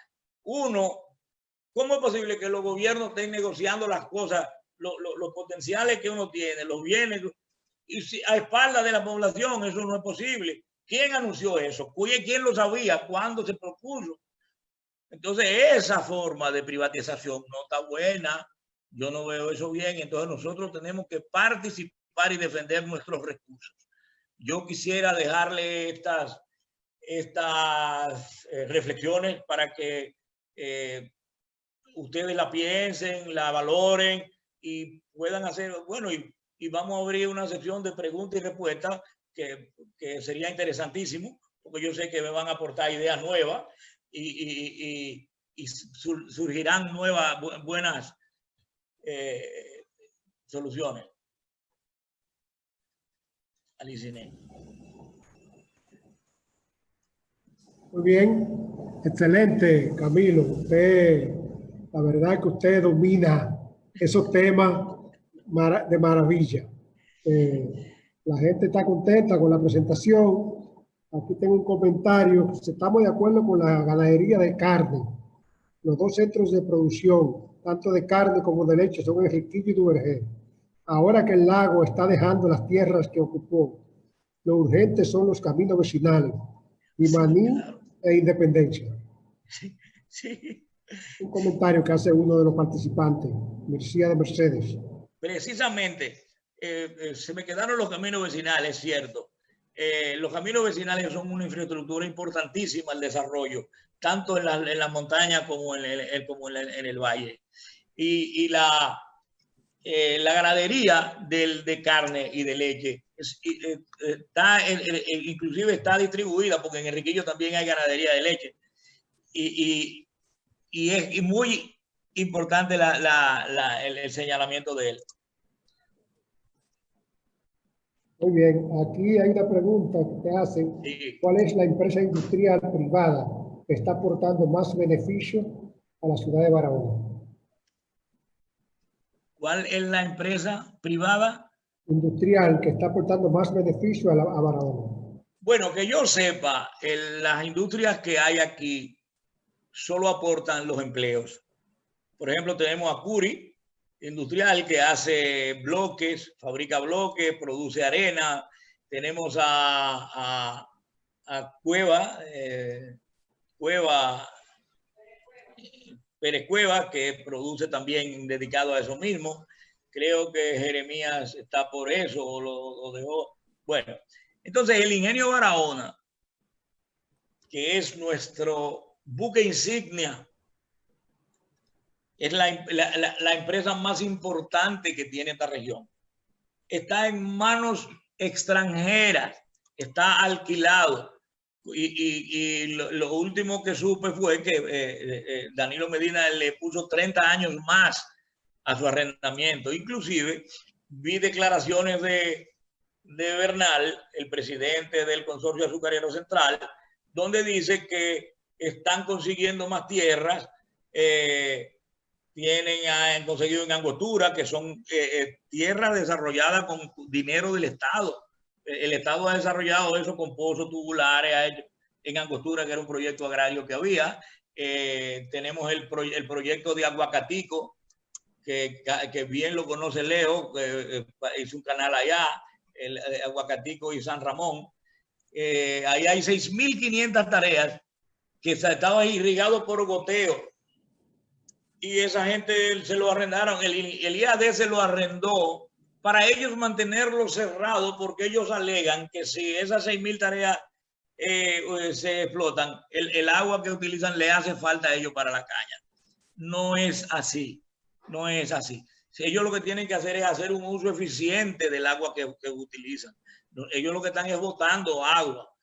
¿cómo es posible que los gobiernos estén negociando las cosas, los potenciales que uno tiene, los bienes, y a espaldas de la población? Eso no es posible. ¿Quién anunció eso? ¿Quién lo sabía? ¿Cuándo se propuso? Entonces, esa forma de privatización no está buena. Yo no veo eso bien. Entonces, nosotros tenemos que participar y defender nuestros recursos. Yo quisiera dejarle estas reflexiones para que ustedes la piensen, la valoren y puedan hacer, bueno, y vamos a abrir una sección de preguntas y respuestas que sería interesantísimo, porque yo sé que me van a aportar ideas nuevas y surgirán buenas soluciones. Alicine. Muy bien, excelente, Camilo. La verdad que usted domina esos temas de maravilla. La gente está contenta con la presentación. Aquí tengo un comentario. Estamos de acuerdo con la ganadería de carne. Los dos centros de producción, tanto de carne como de leche, son Enriquillo y Duvergé. Ahora que el lago está dejando las tierras que ocupó, lo urgente son los caminos vecinales. Jimaní claro. e Independencia. Sí, sí. Un comentario que hace uno de los participantes, Mercía de Mercedes. Precisamente, se me quedaron los caminos vecinales, es cierto. Los caminos vecinales son una infraestructura importantísima al desarrollo, tanto en la montaña como en el valle. Y la ganadería de carne y de leche inclusive está distribuida, porque en Enriquillo también hay ganadería de leche. Y es muy importante el señalamiento de él. Muy bien, aquí hay una pregunta que te hacen. Sí. ¿Cuál es la empresa industrial privada que está aportando más beneficio a la ciudad de Barahona? ¿Cuál es la empresa privada? Industrial que está aportando más beneficio a Barahona. Bueno, que yo sepa, las industrias que hay aquí solo aportan los empleos. Por ejemplo, tenemos a Curi Industrial, que hace bloques, fabrica bloques, produce arena. Tenemos a Cueva, Pérez Cueva, que produce también dedicado a eso mismo. Creo que Jeremías está por eso, o lo dejó. Bueno, entonces el Ingenio Barahona, que es nuestro buque insignia, es la empresa más importante que tiene esta región. Está en manos extranjeras, está alquilado. Y lo último que supe fue que Danilo Medina le puso 30 años más a su arrendamiento. Inclusive vi declaraciones de Bernal, el presidente del Consorcio Azucarero Central, donde dice que están consiguiendo más tierras, han conseguido en Angostura, que son tierras desarrolladas con dinero del Estado. El Estado ha desarrollado eso con pozos tubulares en Angostura, que era un proyecto agrario que había. Tenemos el proyecto de Aguacatico, que bien lo conoce Leo, hizo un canal allá, el Aguacatico y San Ramón. Ahí hay 6.500 tareas que estaban irrigados por goteo. Y esa gente se lo arrendaron, el IAD se lo arrendó para ellos mantenerlo cerrado, porque ellos alegan que si esas 6.000 tareas se explotan, el agua que utilizan le hace falta a ellos para la caña. No es así, no es así. Ellos lo que tienen que hacer es hacer un uso eficiente del agua que utilizan. Ellos lo que están es botando agua.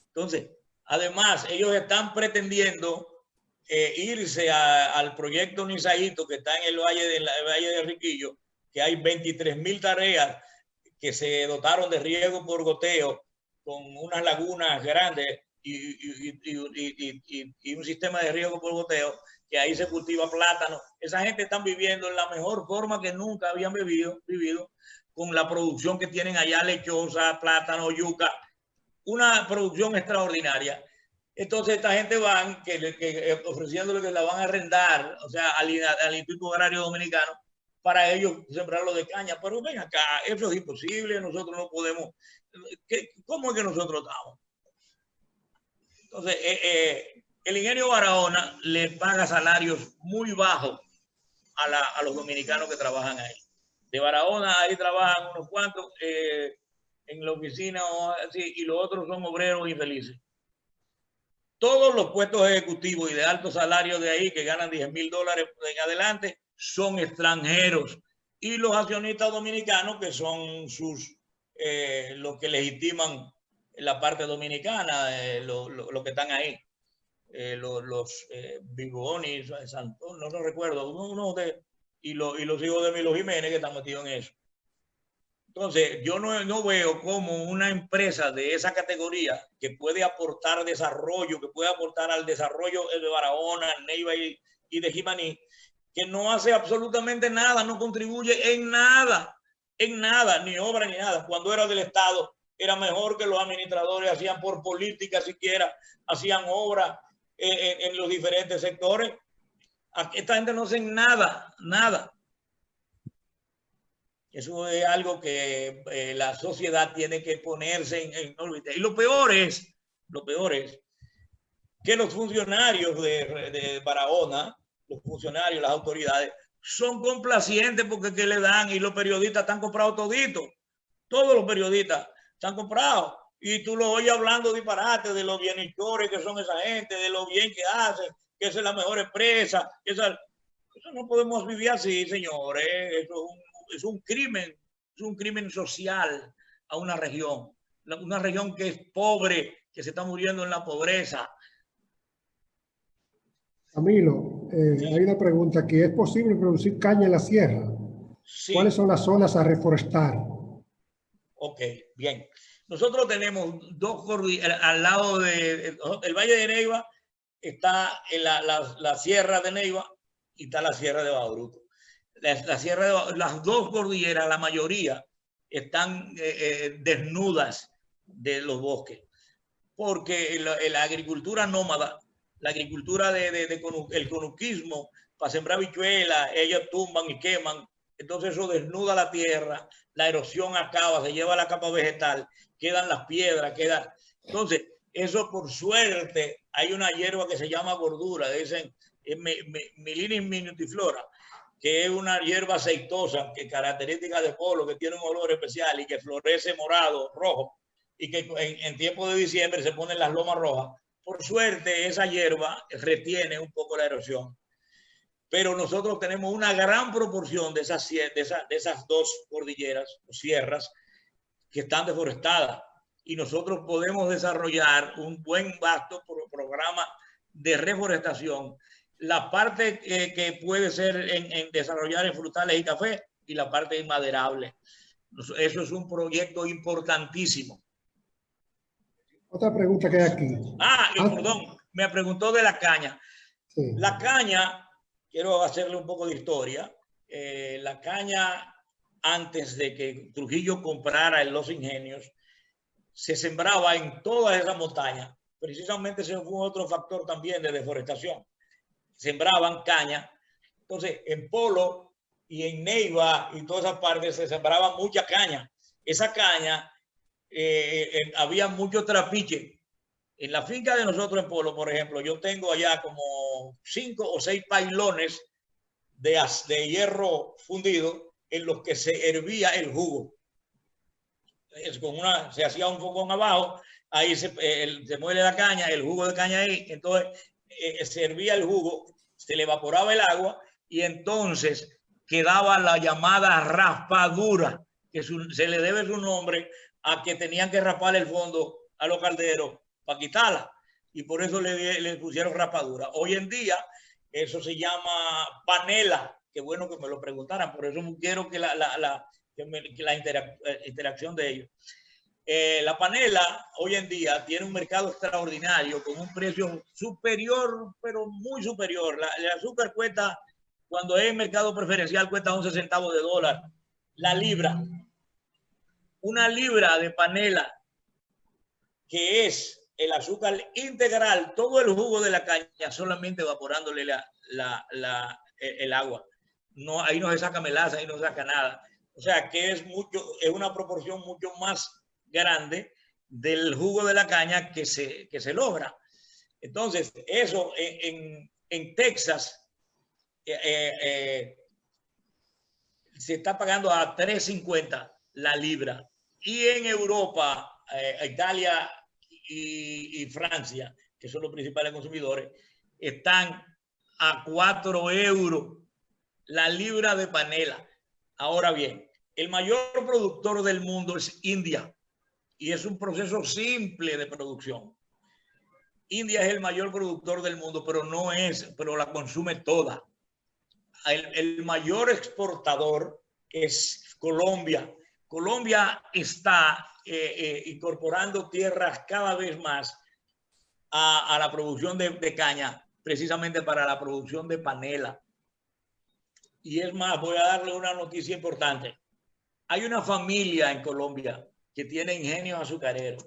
Entonces, además, ellos están pretendiendo irse al proyecto Nisaíto, que está en el Valle de Enriquillo, que hay 23.000 tareas que se dotaron de riego por goteo, con unas lagunas grandes y un sistema de riego por goteo, que ahí se cultiva plátano. Esa gente está viviendo en la mejor forma que nunca habían vivido, con la producción que tienen allá, lechosa, plátano, yuca, una producción extraordinaria. Entonces esta gente van ofreciéndole que la van a arrendar, o sea, al Instituto Agrario Dominicano, para ellos sembrarlo de caña. Pero ven acá, eso es imposible, nosotros no podemos. ¿Cómo es que nosotros estamos? Entonces, el Ingenio Barahona le paga salarios muy bajos a los dominicanos que trabajan ahí. De Barahona ahí trabajan unos cuantos en la oficina así, y los otros son obreros infelices. Todos los puestos ejecutivos y de alto salario de ahí, que ganan $10,000 en adelante, son extranjeros. Y los accionistas dominicanos, que son los que legitiman la parte dominicana, los que están ahí. Los Bigonis, no recuerdo, y los hijos de Milo Jiménez, que están metidos en eso. Entonces, yo no veo cómo una empresa de esa categoría, que puede aportar desarrollo, que puede aportar al desarrollo de Barahona, Neiva y de Jimaní, que no hace absolutamente nada, no contribuye en nada, ni obra ni nada. Cuando era del Estado, era mejor que los administradores hacían por política, siquiera hacían obra en los diferentes sectores. Esta gente no hace nada. Eso es algo que la sociedad tiene que ponerse en órbita. Y lo peor es lo peor es que los funcionarios de Barahona, los funcionarios, las autoridades, son complacientes porque que le dan, y los periodistas están comprados toditos. Todos los periodistas están comprados. Y tú lo oyes hablando disparate de los bienhechores que son esa gente, de lo bien que hacen, que esa es la mejor empresa. Eso no podemos vivir así, señores. Eso es un crimen social a una región que es pobre, que se está muriendo en la pobreza. Camilo, hay una pregunta aquí. ¿Es posible producir caña en la sierra? Sí. ¿Cuáles son las zonas a reforestar? Ok, bien. Nosotros tenemos dos cordilleras al lado del Valle de Neiva, está en la Sierra de Neiva y está la Sierra de Bauruco. Las dos cordilleras, la mayoría, están desnudas de los bosques, porque la agricultura nómada, la agricultura el conuquismo, para sembrar bichuelas, ellos tumban y queman, entonces eso desnuda la tierra, la erosión acaba, se lleva la capa vegetal, quedan las piedras, entonces eso por suerte, hay una hierba que se llama gordura, dicen Milinis minutiflora, que es una hierba aceitosa, que característica de polo, que tiene un olor especial y que florece morado, rojo, y que en tiempo de diciembre se ponen las lomas rojas. Por suerte, esa hierba retiene un poco la erosión. Pero nosotros tenemos una gran proporción de esas dos cordilleras o sierras que están deforestadas. Y nosotros podemos desarrollar un buen vasto programa de reforestación. La parte que puede ser en desarrollar en frutales y café y la parte inmaderable. Eso es un proyecto importantísimo. Otra pregunta que hay aquí. Perdón, me preguntó de la caña. Sí. La caña, quiero hacerle un poco de historia. La caña, antes de que Trujillo comprara Los Ingenios, se sembraba en todas esas montañas. Precisamente ese fue otro factor también de deforestación. Sembraban caña. Entonces, en Polo y en Neiva y todas esas partes se sembraba mucha caña. Esa caña, había mucho trapiche. En la finca de nosotros en Polo, por ejemplo, yo tengo allá como 5 o 6 pailones de hierro fundido en los que se hervía el jugo. Se hacía un fogón abajo, ahí se muele la caña, el jugo de caña ahí, entonces se hervía el jugo, se le evaporaba el agua y entonces quedaba la llamada raspadura, que se le debe su nombre a que tenían que raspar el fondo a los calderos para quitarla, y por eso le pusieron raspadura. Hoy en día eso se llama panela. Qué bueno que me lo preguntaran, por eso quiero que la interacción de ellos. La panela hoy en día tiene un mercado extraordinario con un precio superior, pero muy superior. El azúcar cuesta, cuando es en mercado preferencial, cuesta 11 centavos de dólar la libra. Una libra de panela, que es el azúcar integral, todo el jugo de la caña, solamente evaporándole el agua. No, ahí no se saca melaza, ahí no se saca nada. O sea que es una proporción mucho más grande del jugo de la caña que se logra. Entonces, eso en Texas se está pagando a $3.50 la libra. Y en Europa, Italia y Francia, que son los principales consumidores, están a 4 euros la libra de panela. Ahora bien, el mayor productor del mundo es India y es un proceso simple de producción. India es el mayor productor del mundo, pero la consume toda. El mayor exportador es Colombia. Colombia está incorporando tierras cada vez más a la producción de caña, precisamente para la producción de panela. Y es más, voy a darle una noticia importante. Hay una familia en Colombia que tiene ingenios azucareros,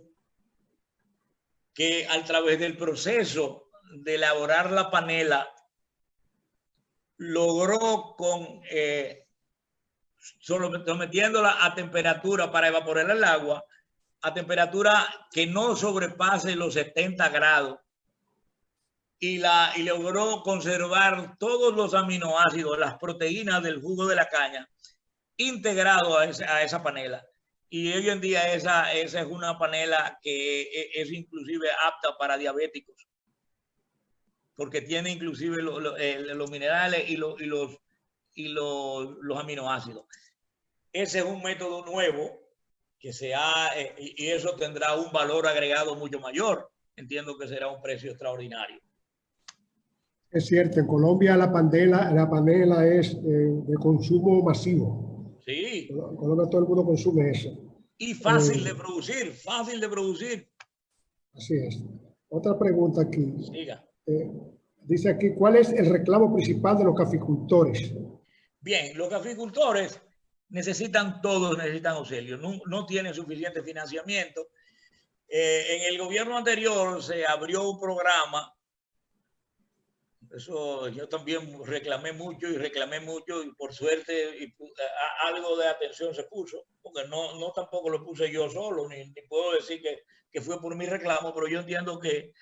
que a través del proceso de elaborar la panela logró sometiéndola a temperatura para evaporar el agua, a temperatura que no sobrepase los 70 grados y logró conservar todos los aminoácidos, las proteínas del jugo de la caña integrado a esa panela. Y hoy en día esa es una panela que es inclusive apta para diabéticos, porque tiene inclusive los minerales y los aminoácidos. Ese es un método nuevo que y eso tendrá un valor agregado mucho mayor. Entiendo que será un precio extraordinario. Es cierto, en Colombia la panela es de consumo masivo. Sí. En Colombia todo el mundo consume eso. Y fácil de producir, fácil de producir. Así es. Otra pregunta aquí. Siga. Dice aquí, ¿cuál es el reclamo principal de los caficultores? Bien, los caficultores todos necesitan auxilio, no tienen suficiente financiamiento. En el gobierno anterior se abrió un programa, eso yo también reclamé mucho y por suerte algo de atención se puso, porque no tampoco lo puse yo solo, ni puedo decir que fue por mi reclamo, pero yo entiendo que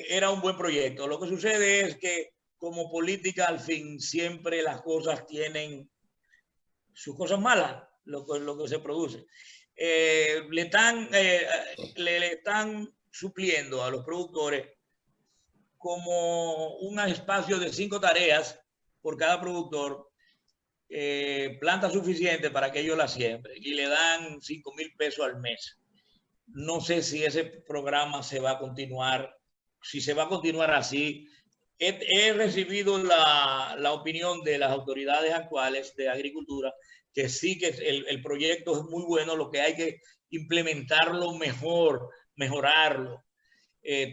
era un buen proyecto. Lo que sucede es que como política al fin siempre las cosas tienen sus cosas malas, lo que se produce. Le están supliendo a los productores como un espacio de 5 tareas por cada productor, planta suficiente para que ellos la siembren y le dan 5,000 pesos al mes. No sé si ese programa se va a continuar, si se va a continuar así. He recibido la opinión de las autoridades actuales de agricultura que sí que el proyecto es muy bueno, lo que hay que implementarlo mejor, mejorarlo.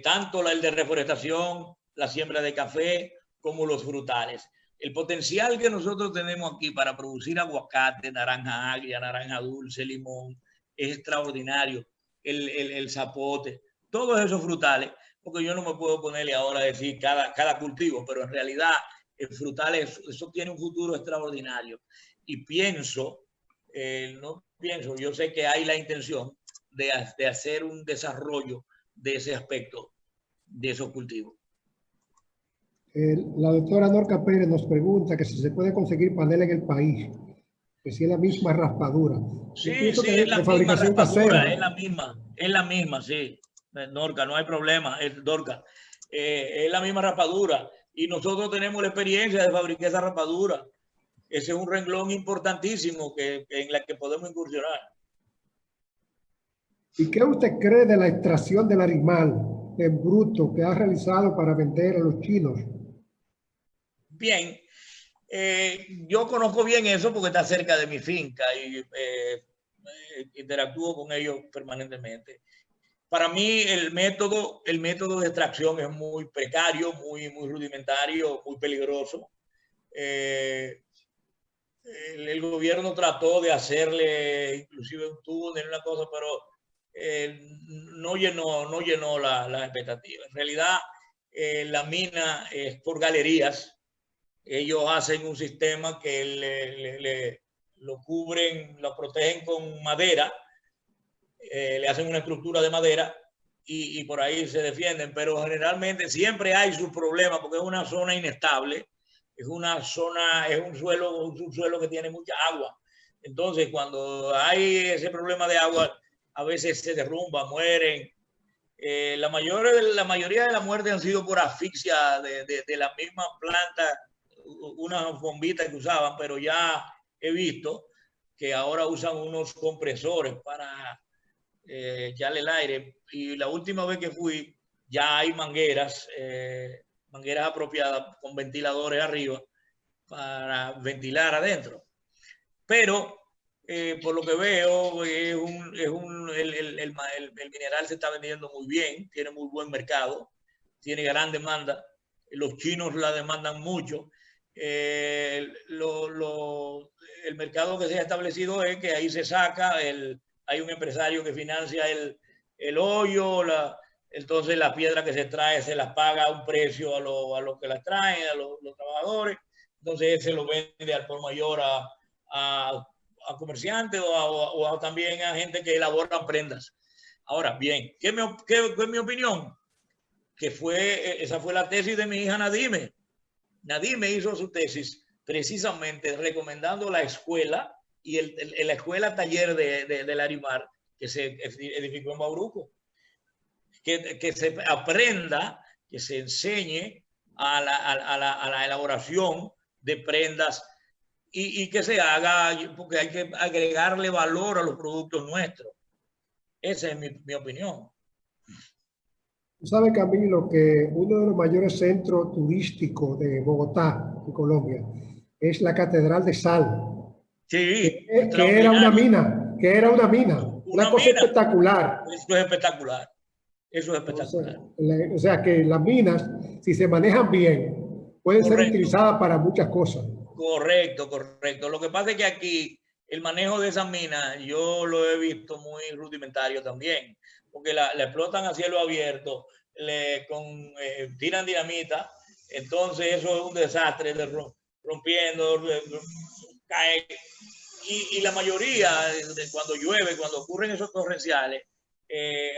Tanto el de reforestación, la siembra de café, como los frutales. El potencial que nosotros tenemos aquí para producir aguacate, naranja agria, naranja dulce, limón, es extraordinario. El zapote, todos esos frutales, porque yo no me puedo ponerle ahora a decir cada cultivo, pero en realidad el frutal eso tiene un futuro extraordinario. Y yo sé que hay la intención de hacer un desarrollo de ese aspecto, de esos cultivos. La doctora Norca Pérez nos pregunta que si se puede conseguir panela en el país, que si es la misma raspadura. Sí, es la misma raspadura, es la misma, sí. Norca, no hay problema, Dorca. Es la misma raspadura y nosotros tenemos la experiencia de fabricar esa raspadura. Ese es un renglón importantísimo en la que podemos incursionar. ¿Y qué usted cree de la extracción del animal en bruto que ha realizado para vender a los chinos? Bien, yo conozco bien eso porque está cerca de mi finca y interactúo con ellos permanentemente. Para mí el método de extracción es muy precario, muy rudimentario, muy peligroso. El gobierno trató de hacerle inclusive un túnel, una cosa, pero no llenó las expectativas. En realidad, la mina es por galerías. Ellos hacen un sistema que lo cubren, lo protegen con madera, le hacen una estructura de madera y por ahí se defienden, pero generalmente siempre hay sus problemas porque es una zona inestable, es un suelo que tiene mucha agua. Entonces, cuando hay ese problema de agua, a veces se derrumba, mueren. La mayoría de las muertes han sido por asfixia de la misma planta, una bombita que usaban, pero ya he visto que ahora usan unos compresores para echarle el aire. Y la última vez que fui, ya hay mangueras apropiadas con ventiladores arriba para ventilar adentro. Pero por lo que veo, el mineral se está vendiendo muy bien, tiene muy buen mercado, tiene gran demanda. Los chinos la demandan mucho. El mercado que se ha establecido es que ahí se saca, hay un empresario que financia el hoyo, entonces la piedra que se extrae se la paga a un precio a los que la traen, a los trabajadores. Entonces se lo vende al por mayor a a comerciantes o también a gente que elabora prendas. Ahora, bien, ¿qué es mi opinión? Que esa fue la tesis de mi hija Nadime. Nadime hizo su tesis precisamente recomendando la escuela y la escuela taller de Larimar que se edificó en Bauruco. Que se aprenda, que se enseñe a la elaboración de prendas y que se haga, porque hay que agregarle valor a los productos nuestros. Esa es mi opinión. Tú sabes, Camilo, que uno de los mayores centros turísticos de Bogotá, en Colombia, es la Catedral de Sal. Sí, que era una mina, una cosa mina. Espectacular. Eso es espectacular. Eso es espectacular. O sea que las minas, si se manejan bien, pueden ser utilizadas para muchas cosas. Correcto. Lo que pasa es que aquí el manejo de esas minas yo lo he visto muy rudimentario también, porque la explotan a cielo abierto, tiran dinamita, entonces eso es un desastre, rompiendo, cae. Y la mayoría, cuando llueve, cuando ocurren esos torrenciales,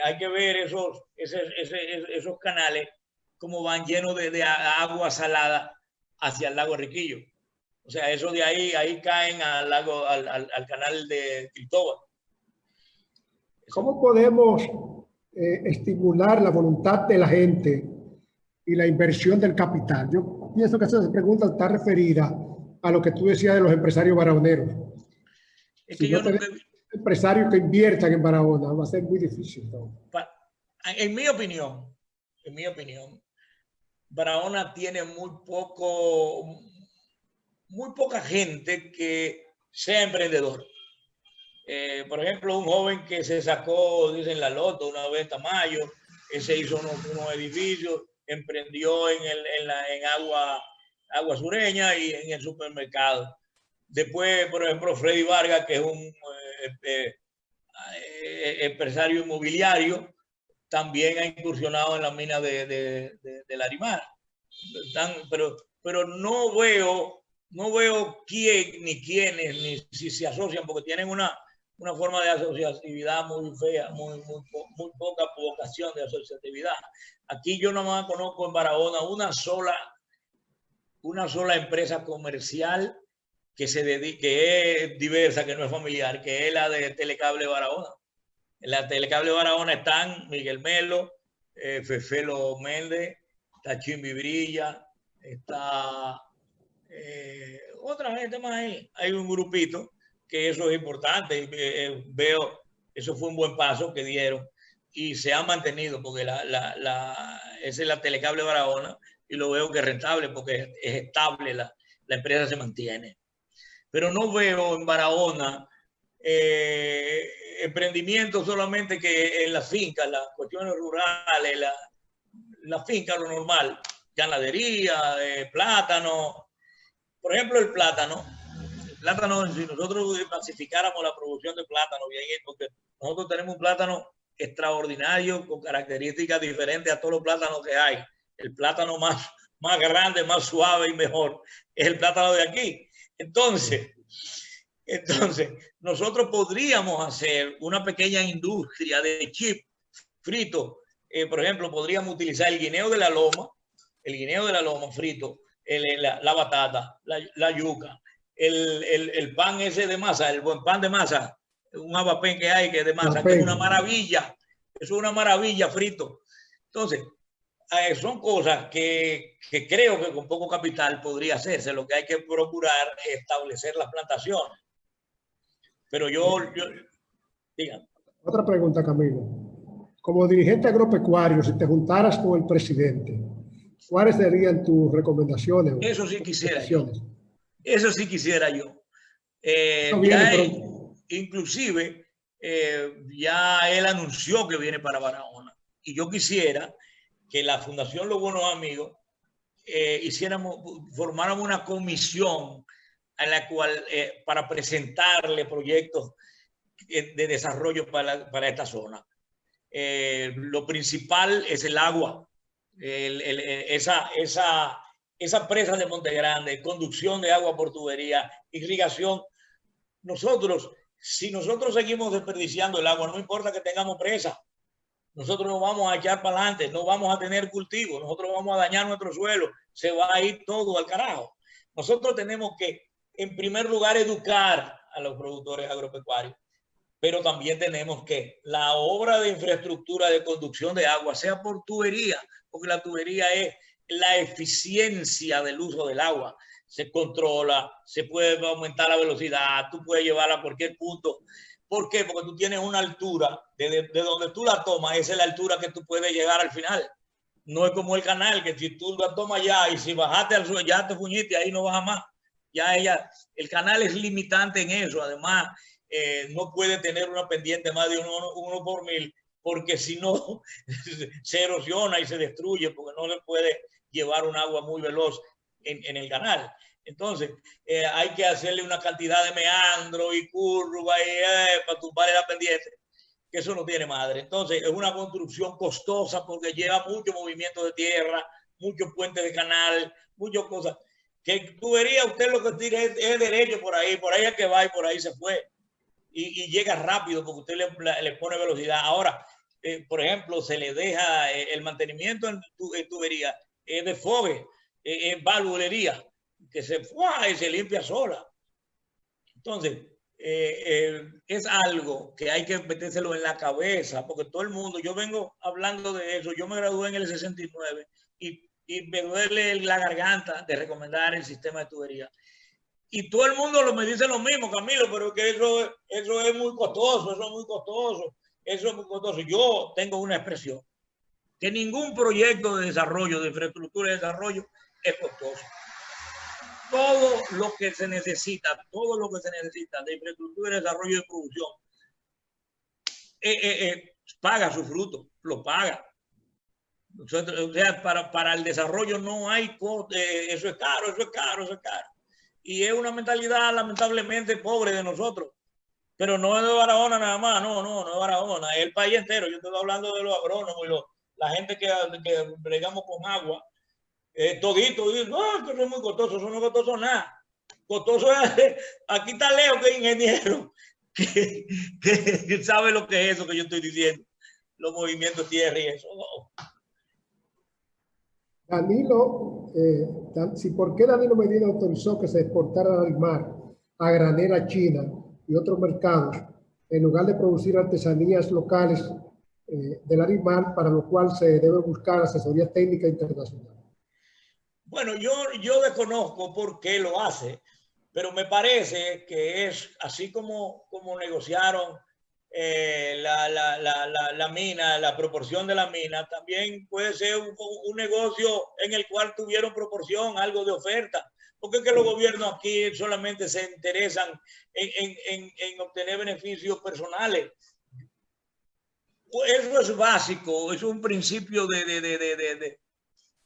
hay que ver esos canales como van llenos de agua salada hacia el lago Enriquillo. O sea, eso de ahí caen al canal de Cristóbal. ¿Cómo podemos estimular la voluntad de la gente y la inversión del capital? Yo pienso que esa pregunta está referida a lo que tú decías de los empresarios barahoneros. Es que yo nunca... empresarios que inviertan en Barahona va a ser muy difícil, ¿no? En mi opinión, Barahona tiene muy poca gente que sea emprendedor. Por ejemplo, un joven que se sacó, dicen la loto, una vez en Tamayo, se hizo unos edificios, emprendió en agua sureña y en el supermercado. Después, por ejemplo, Freddy Vargas, que es un empresario inmobiliario, también ha incursionado en la mina de Larimar. Pero no veo quién ni quiénes, ni si se asocian, porque tienen una forma de asociatividad muy fea, muy poca vocación de asociatividad. Aquí yo nomás conozco en Barahona una sola empresa comercial que es diversa, que no es familiar, que es la de Telecable Barahona. En la Telecable Barahona están Miguel Melo, Fefelo Méndez, está Chimbi Brilla, está otra gente más ahí. Hay un grupito que eso es importante. Veo, eso fue un buen paso que dieron y se ha mantenido porque esa es la Telecable Barahona y lo veo que es rentable porque es estable, la empresa se mantiene. Pero no veo en Barahona emprendimiento solamente que en las fincas, las cuestiones rurales, la finca, lo normal, ganadería, plátano. Por ejemplo, el plátano, si nosotros clasificáramos la producción de plátano, bien, porque nosotros tenemos un plátano extraordinario con características diferentes a todos los plátanos que hay. El plátano más grande, más suave y mejor es el plátano de aquí. Entonces, nosotros podríamos hacer una pequeña industria de chip frito. Por ejemplo, podríamos utilizar el guineo de la loma frito, la batata, la yuca, el pan ese de masa, el buen pan de masa, un abapén que hay que es de masa, que es una maravilla. Eso es una maravilla frito. Entonces, son cosas que creo que con poco capital podría hacerse. Lo que hay que procurar es establecer las plantaciones. Pero digan. Otra pregunta, Camilo. Como dirigente agropecuario, si te juntaras con el presidente, ¿cuáles serían tus recomendaciones? Eso sí quisiera yo. Inclusive, ya él anunció que viene para Barahona. Y yo quisiera que la Fundación Los Buenos Amigos formáramos una comisión a la cual para presentarle proyectos de desarrollo para esta zona. Lo principal es el agua, esa presa de Monte Grande, conducción de agua por tubería, irrigación. nosotros, si nosotros seguimos desperdiciando el agua, no importa que tengamos presa, nosotros nos vamos a echar para adelante, no vamos a tener cultivo, nosotros vamos a dañar nuestro suelo, se va a ir todo al carajo. Nosotros tenemos que, en primer lugar, educar a los productores agropecuarios, pero también tenemos que la obra de infraestructura de conducción de agua sea por tubería, porque la tubería es la eficiencia del uso del agua. Se controla, se puede aumentar la velocidad, tú puedes llevarla a cualquier punto. ¿Por qué? Porque tú tienes una altura, de donde tú la tomas, esa es la altura que tú puedes llegar al final. No es como el canal, que si tú la tomas ya y si bajaste al suelo, ya te fuñiste, ahí no baja más. Ya el canal es limitante en eso. Además, no puede tener una pendiente más de 1 por 1000, porque si no, se erosiona y se destruye, porque no le puede llevar un agua muy veloz en el canal. Entonces, hay que hacerle una cantidad de meandro y curva para tumbarle la pendiente, que eso no tiene madre. Entonces, es una construcción costosa porque lleva mucho movimiento de tierra, muchos puentes de canal, muchas cosas. Que tubería, usted lo que tira es derecho por ahí es que va y por ahí se fue. Y llega rápido porque usted le pone velocidad. Ahora, por ejemplo, se le deja el mantenimiento en tubería, es de fogue, es valvulería, que se limpia sola. Entonces, es algo que hay que metérselo en la cabeza, porque todo el mundo, yo vengo hablando de eso, yo me gradué en el 69 y me duele la garganta de recomendar el sistema de tubería. Y todo el mundo me dice lo mismo, Camilo, pero que eso es muy costoso, eso es muy costoso, eso es muy costoso. Yo tengo una expresión, que ningún proyecto de desarrollo, de infraestructura de desarrollo, es costoso. Todo lo que se necesita de infraestructura de desarrollo y de producción, paga su fruto, lo paga. O sea, para el desarrollo no hay eso es caro, eso es caro, eso es caro. Y es una mentalidad lamentablemente pobre de nosotros. Pero no es de Barahona nada más, no es Barahona, es el país entero. Yo estoy hablando de los agrónomos y la gente que bregamos con agua. Todito, no, que no es muy costoso, eso no es costoso nada. Costoso es, aquí está Leo, que es ingeniero, que sabe lo que es eso que yo estoy diciendo, los movimientos de tierra y eso. No. Danilo, ¿por qué Danilo Medina autorizó que se exportara Larimar a granel a China y otros mercados, en lugar de producir artesanías locales de Larimar, para lo cual se debe buscar asesoría técnica internacional? Bueno, yo desconozco por qué lo hace, pero me parece que es así como negociaron la mina, la proporción de la mina, también puede ser un negocio en el cual tuvieron proporción, algo de oferta, porque es que los gobiernos aquí solamente se interesan en obtener beneficios personales. Eso es básico, eso es un principio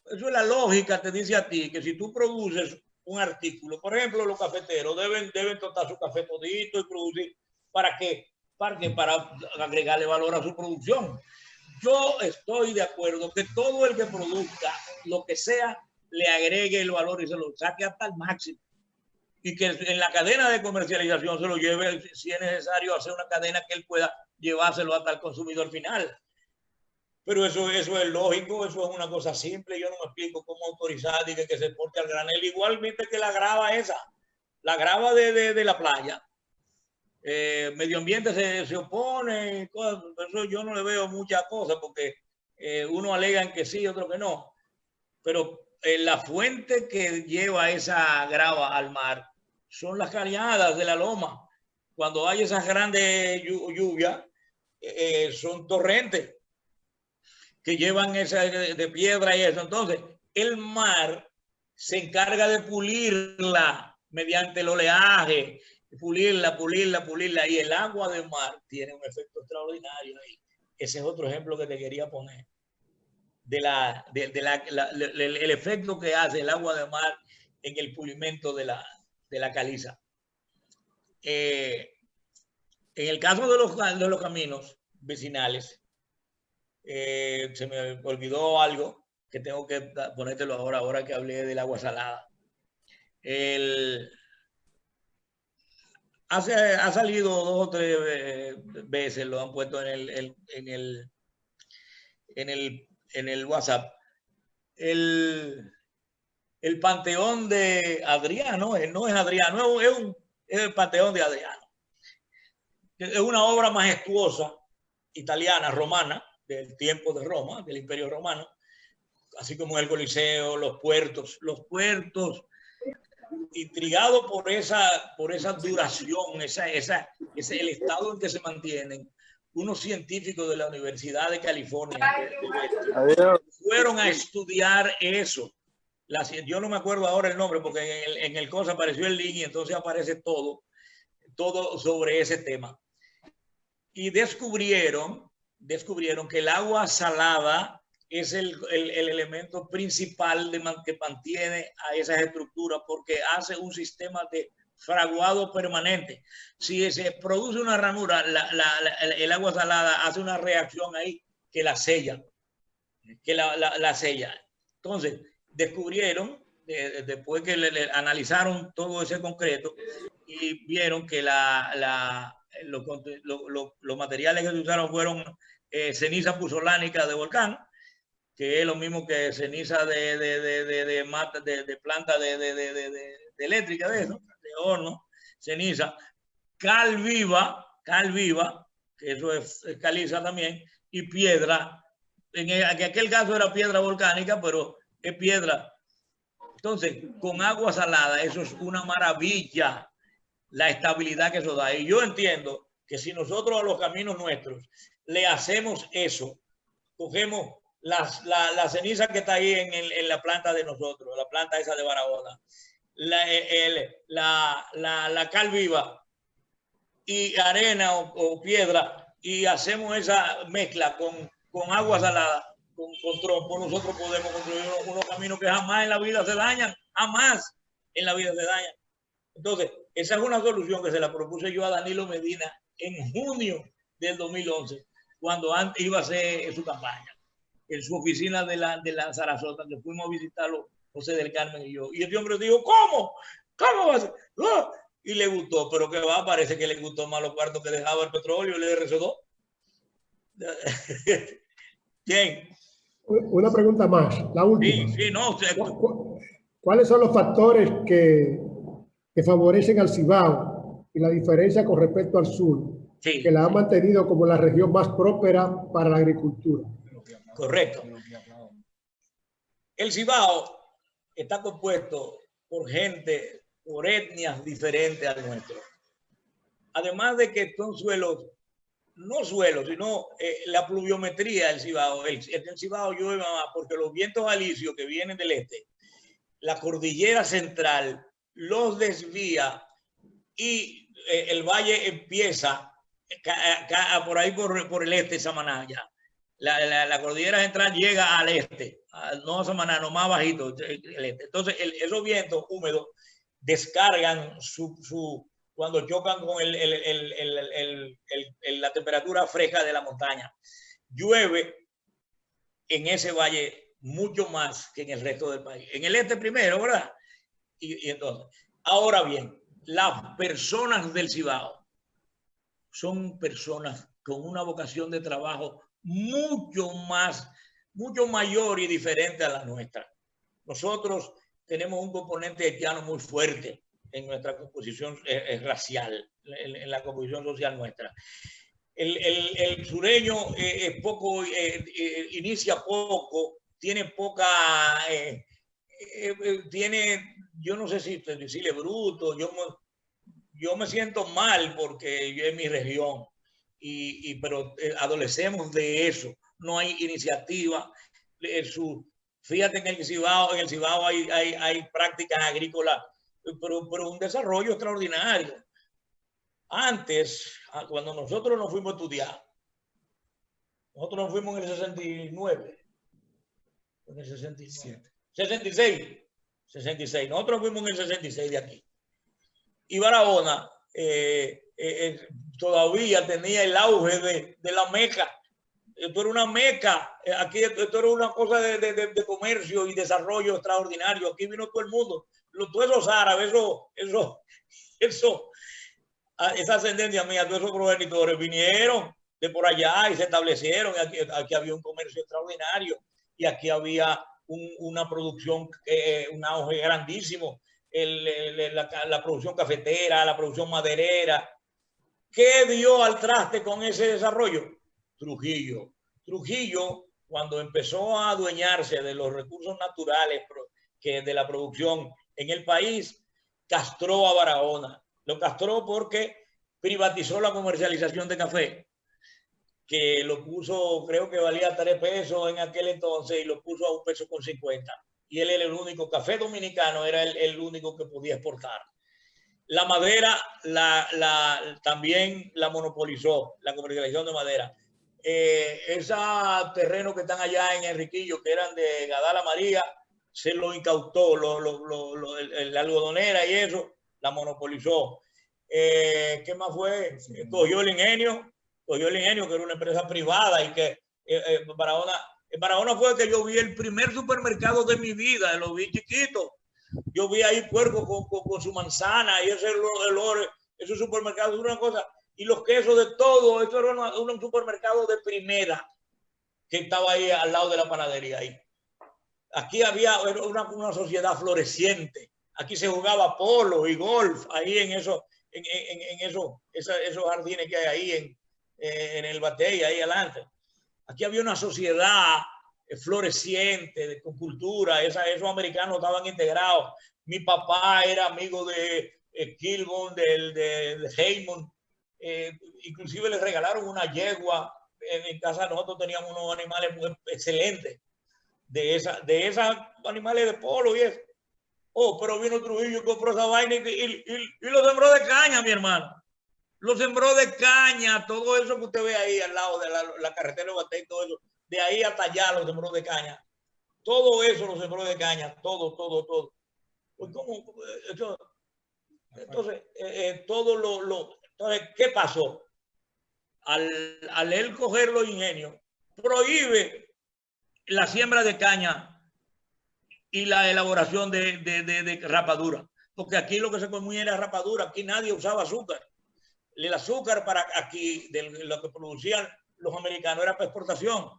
eso es la lógica, te dice a ti que si tú produces un artículo, por ejemplo, los cafeteros deben tocar su café todito y producir. ¿Para qué? Para agregarle valor a su producción. Yo estoy de acuerdo que todo el que produzca lo que sea, le agregue el valor y se lo saque hasta el máximo. Y que en la cadena de comercialización se lo lleve, si es necesario, hacer una cadena que él pueda llevárselo hasta el consumidor final. Pero eso es lógico, eso es una cosa simple. Yo no me explico cómo autorizar y que se exporte al granel. Igualmente que la grava esa, la grava de la playa. Medio ambiente se opone, eso yo no le veo muchas cosas porque uno alega en que sí, otro que no. Pero la fuente que lleva esa grava al mar son las cañadas de la loma. Cuando hay esas grandes lluvias, son torrentes que llevan esa de piedra y eso. Entonces, el mar se encarga de pulirla mediante el oleaje, pulirla, y el agua del mar tiene un efecto extraordinario ahí. Ese es otro ejemplo que te quería poner el efecto que hace el agua de mar en el pulimento de la caliza. En el caso de los caminos vecinales, se me olvidó algo que tengo que ponértelo ahora que hablé del agua salada. ha salido 2 o 3 veces, lo han puesto en el WhatsApp. El Panteón de Adriano, no es Adriano, es el Panteón de Adriano. Es una obra majestuosa italiana, romana, del tiempo de Roma, del Imperio Romano, así como el Coliseo, los puertos, intrigado por esa duración, el estado en que se mantienen. Unos científicos de la Universidad de California fueron a estudiar eso. Yo no me acuerdo ahora el nombre porque en el cosa apareció el link y entonces aparece todo sobre ese tema. Y descubrieron que el agua salada es el elemento principal que mantiene a esas estructuras porque hace un sistema de fraguado permanente. Si se produce una ranura, el agua salada hace una reacción ahí que la sella, Entonces, descubrieron, después que analizaron todo ese concreto y vieron que los materiales que se usaron fueron ceniza puzolánica de volcán, que es lo mismo que ceniza de planta de eléctrica, de horno, ceniza, cal viva, que eso es caliza también, y piedra. En aquel caso era piedra volcánica, pero es piedra. Entonces, con agua salada, eso es una maravilla, la estabilidad que eso da. Y yo entiendo que si nosotros a los caminos nuestros le hacemos eso, cogemos la ceniza que está ahí en la planta de nosotros, la planta esa de Barahona, la cal viva y arena o piedra, y hacemos esa mezcla con agua salada, con trompo, nosotros podemos construir unos caminos que jamás en la vida se dañan, jamás en la vida se dañan. Entonces, esa es una solución que se la propuse yo a Danilo Medina en junio del 2011, cuando iba a hacer su campaña, en su oficina de la Sarasota, que fuimos a visitarlo José del Carmen y yo. Y este hombre dijo, ¿cómo? ¿Cómo va a ser? ¡Oh! Y le gustó, pero que va, parece que le gustó más los cuartos que dejaba el petróleo, el RC2. Bien. Una pregunta más, la última. Sí, no. ¿Cuáles son los factores que favorecen al Cibao y la diferencia con respecto al sur, que la ha mantenido como la región más próspera para la agricultura? Correcto. El Cibao está compuesto por gente, por etnias diferentes al nuestro. Además de que son suelos, no suelos, sino la pluviometría del Cibao. El Cibao llueve más porque los vientos alisios que vienen del este, la cordillera central, los desvía y el valle empieza por ahí por el este, Samaná ya. La cordillera central llega al este, no a Samaná, no más bajito, el este. Entonces, esos vientos húmedos descargan cuando chocan con la temperatura fresca de la montaña. Llueve en ese valle mucho más que en el resto del país. En el este primero, ¿verdad? Y entonces, ahora bien, las personas del Cibao son personas con una vocación de trabajo mucho mayor y diferente a la nuestra. Nosotros tenemos un componente haitiano muy fuerte en nuestra composición racial, en la composición social nuestra. El sureño es poco, inicia poco, tiene poca, yo no sé si decirle bruto, yo me siento mal porque yo en mi región, pero adolecemos de eso, no hay iniciativa. Fíjate que en el Cibao hay prácticas agrícolas, pero un desarrollo extraordinario. Antes, cuando nosotros nos fuimos a estudiar, nosotros nos fuimos en el 69, en el 67, 66, nosotros fuimos en el 66 de aquí. Y Barahona todavía tenía el auge de la meca. Esto era una meca, aquí esto era una cosa de comercio y desarrollo extraordinario. Aquí vino todo el mundo, todos esos árabes, eso esa ascendencia mía, todos esos progenitores vinieron de por allá y se establecieron. Aquí había un comercio extraordinario y aquí había una producción, un auge grandísimo. La producción cafetera, la producción maderera. ¿Qué dio al traste con ese desarrollo? Trujillo. Trujillo, cuando empezó a adueñarse de los recursos naturales de la producción en el país, castró a Barahona. Lo castró porque privatizó la comercialización de café, que lo puso, creo que valía 3 pesos en aquel entonces, y lo puso a 1,50 pesos. Y él era el único, café dominicano era el único que podía exportar. La madera también la monopolizó, la comercialización de madera. Esos terrenos que están allá en Enriquillo, que eran de Gadala María, se lo incautó, la algodonera y eso, la monopolizó. ¿Qué más fue? Cogió el ingenio, que era una empresa privada, y que Barahona fue que yo vi el primer supermercado de mi vida, lo vi chiquito. Yo vi ahí puerco con su manzana y esos supermercados, una cosa, y los quesos de todo. Eso era un supermercado de primera que estaba ahí al lado de la panadería. Ahí. Aquí había una sociedad floreciente. Aquí se jugaba polo y golf ahí en esos jardines que hay ahí en el Batey, ahí adelante. Aquí había una sociedad floreciente, con cultura. Esos americanos estaban integrados. Mi papá era amigo de Kilburn, de Haymond. Inclusive les regalaron una yegua. En casa nosotros teníamos unos animales muy excelentes. De esos animales de polo y eso. Oh, pero vino Trujillo y compró esa vaina y lo sembró de caña, mi hermano. Lo sembró de caña. Todo eso que usted ve ahí al lado de la carretera de Batey, todo eso. De ahí hasta allá lo sembró de caña. Todo eso lo sembró de caña. Todo. Pues, ¿cómo? Entonces, entonces, ¿qué pasó? Al él coger los ingenios, prohíbe la siembra de caña y la elaboración de rapadura. Porque aquí lo que se comía era rapadura. Aquí nadie usaba azúcar. El azúcar para aquí, de lo que producían los americanos, era para exportación.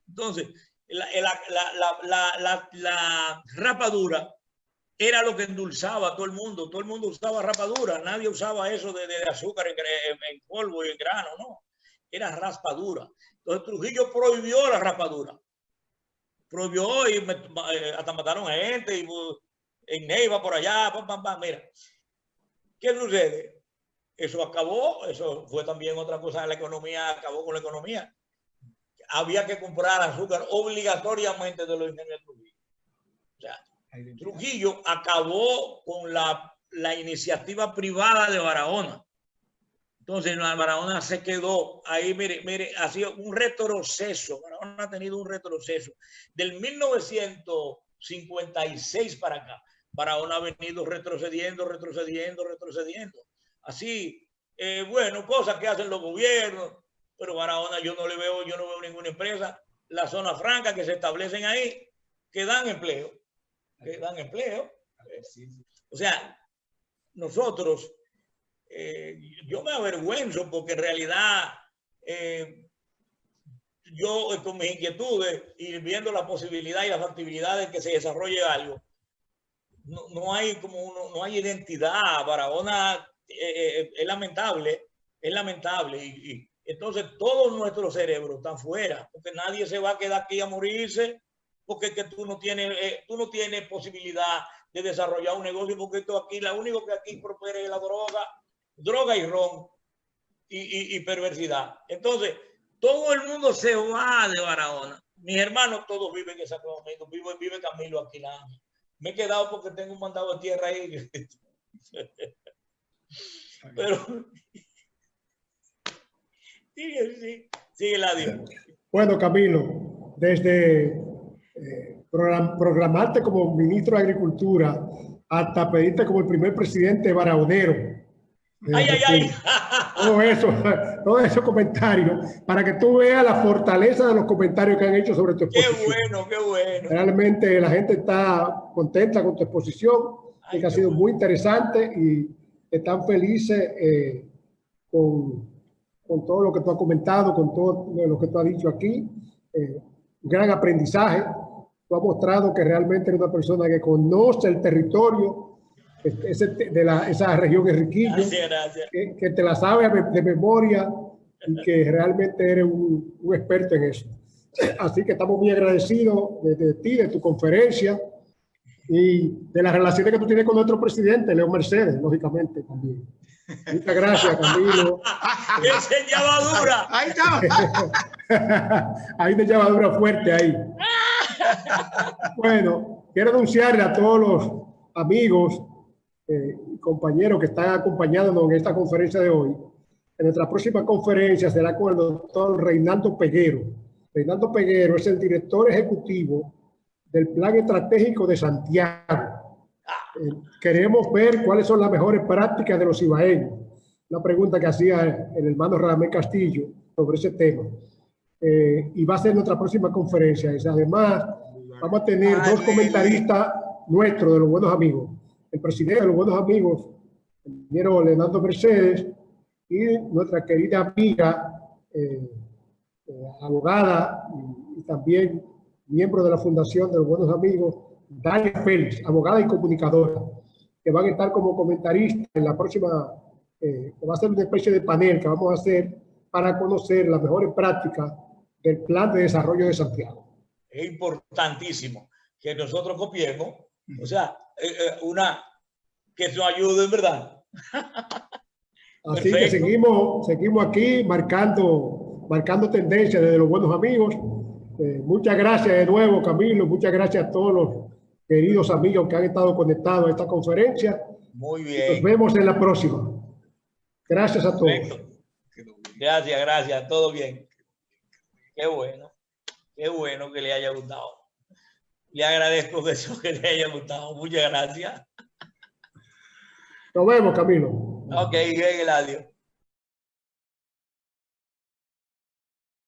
Entonces, la rapadura era lo que endulzaba a todo el mundo. Todo el mundo usaba rapadura. Nadie usaba eso de azúcar en polvo y en grano, no. Era raspadura. Entonces Trujillo prohibió la rapadura. Prohibió y hasta mataron a gente. Y en Neiva, por allá, mira. ¿Qué sucede? Eso acabó. Eso fue también otra cosa de la economía. Acabó con la economía. Había que comprar azúcar obligatoriamente de los ingenios de Trujillo. O sea, Trujillo acabó con la iniciativa privada de Barahona. Entonces, Barahona se quedó ahí, mire, ha sido un retroceso. Barahona ha tenido un retroceso. Del 1956 para acá, Barahona ha venido retrocediendo. Así, bueno, cosas que hacen los gobiernos. Pero Barahona yo no veo ninguna empresa. La zona franca que se establecen ahí, que dan empleo. O sea, nosotros, yo me avergüenzo porque en realidad yo con mis inquietudes y viendo la posibilidad y la factibilidad de que se desarrolle algo, no hay identidad. Barahona es lamentable. Y entonces todos nuestros cerebros están fuera, porque nadie se va a quedar aquí a morirse, porque que tú no tienes posibilidad de desarrollar un negocio, porque esto aquí, lo único que aquí prospera es la droga y ron y perversidad. Entonces, todo el mundo se va de Barahona. Mis hermanos todos viven en Santo Domingo, vive Camilo aquí nada más. Me he quedado porque tengo un mandado de tierra ahí. Pero sigue Eladio. Bueno, Camilo, desde programarte como ministro de Agricultura hasta pedirte como el primer presidente barahonero. Ay. Todo esos comentarios, para que tú veas la fortaleza de los comentarios que han hecho sobre tu exposición. Qué bueno. Realmente la gente está contenta con tu exposición, que ha sido muy interesante y están felices con todo lo que tú has comentado, con todo lo que tú has dicho aquí. Un gran aprendizaje. Tú has mostrado que realmente eres una persona que conoce el territorio esa región Enriquillo, Gracias. que te la sabe de memoria y que realmente eres un experto en eso. Así que estamos muy agradecidos de ti, de tu conferencia y de las relaciones que tú tienes con nuestro presidente, León Mercedes, lógicamente también. Muchas gracias, Camilo. ¡Qué llavadura! Ahí está. Hay una llavadura fuerte ahí. Bueno, quiero anunciarle a todos los amigos y compañeros que están acompañándonos en esta conferencia de hoy, que nuestra próxima conferencia será con el doctor Reinaldo Peguero. Reinaldo Peguero es el director ejecutivo del Plan Estratégico de Santiago. Queremos ver cuáles son las mejores prácticas de los ibaeños. Una pregunta que hacía el hermano Radamés Castillo sobre ese tema. Y va a ser nuestra próxima conferencia. Además, vamos a tener dos comentaristas nuestros de los Buenos Amigos. El presidente de los Buenos Amigos, el ingeniero Leonardo Mercedes, y nuestra querida amiga, abogada y también miembro de la Fundación de los Buenos Amigos, Dalia Félix, abogada y comunicadora, que van a estar como comentaristas en la próxima, que va a ser una especie de panel que vamos a hacer para conocer las mejores prácticas del Plan de Desarrollo de Santiago. Es importantísimo que nosotros copiemos, o sea, que nos ayude en verdad. Así Perfecto. que seguimos aquí marcando tendencia desde los Buenos Amigos. Muchas gracias de nuevo, Camilo. Muchas gracias a todos los queridos amigos que han estado conectados a esta conferencia. Muy bien. Nos vemos en la próxima. Gracias a todos. Perfecto. Gracias, todo bien. Qué bueno que le haya gustado. Le agradezco de eso que le haya gustado. Muchas gracias. Nos vemos, Camilo. Ok, bien, Eladio.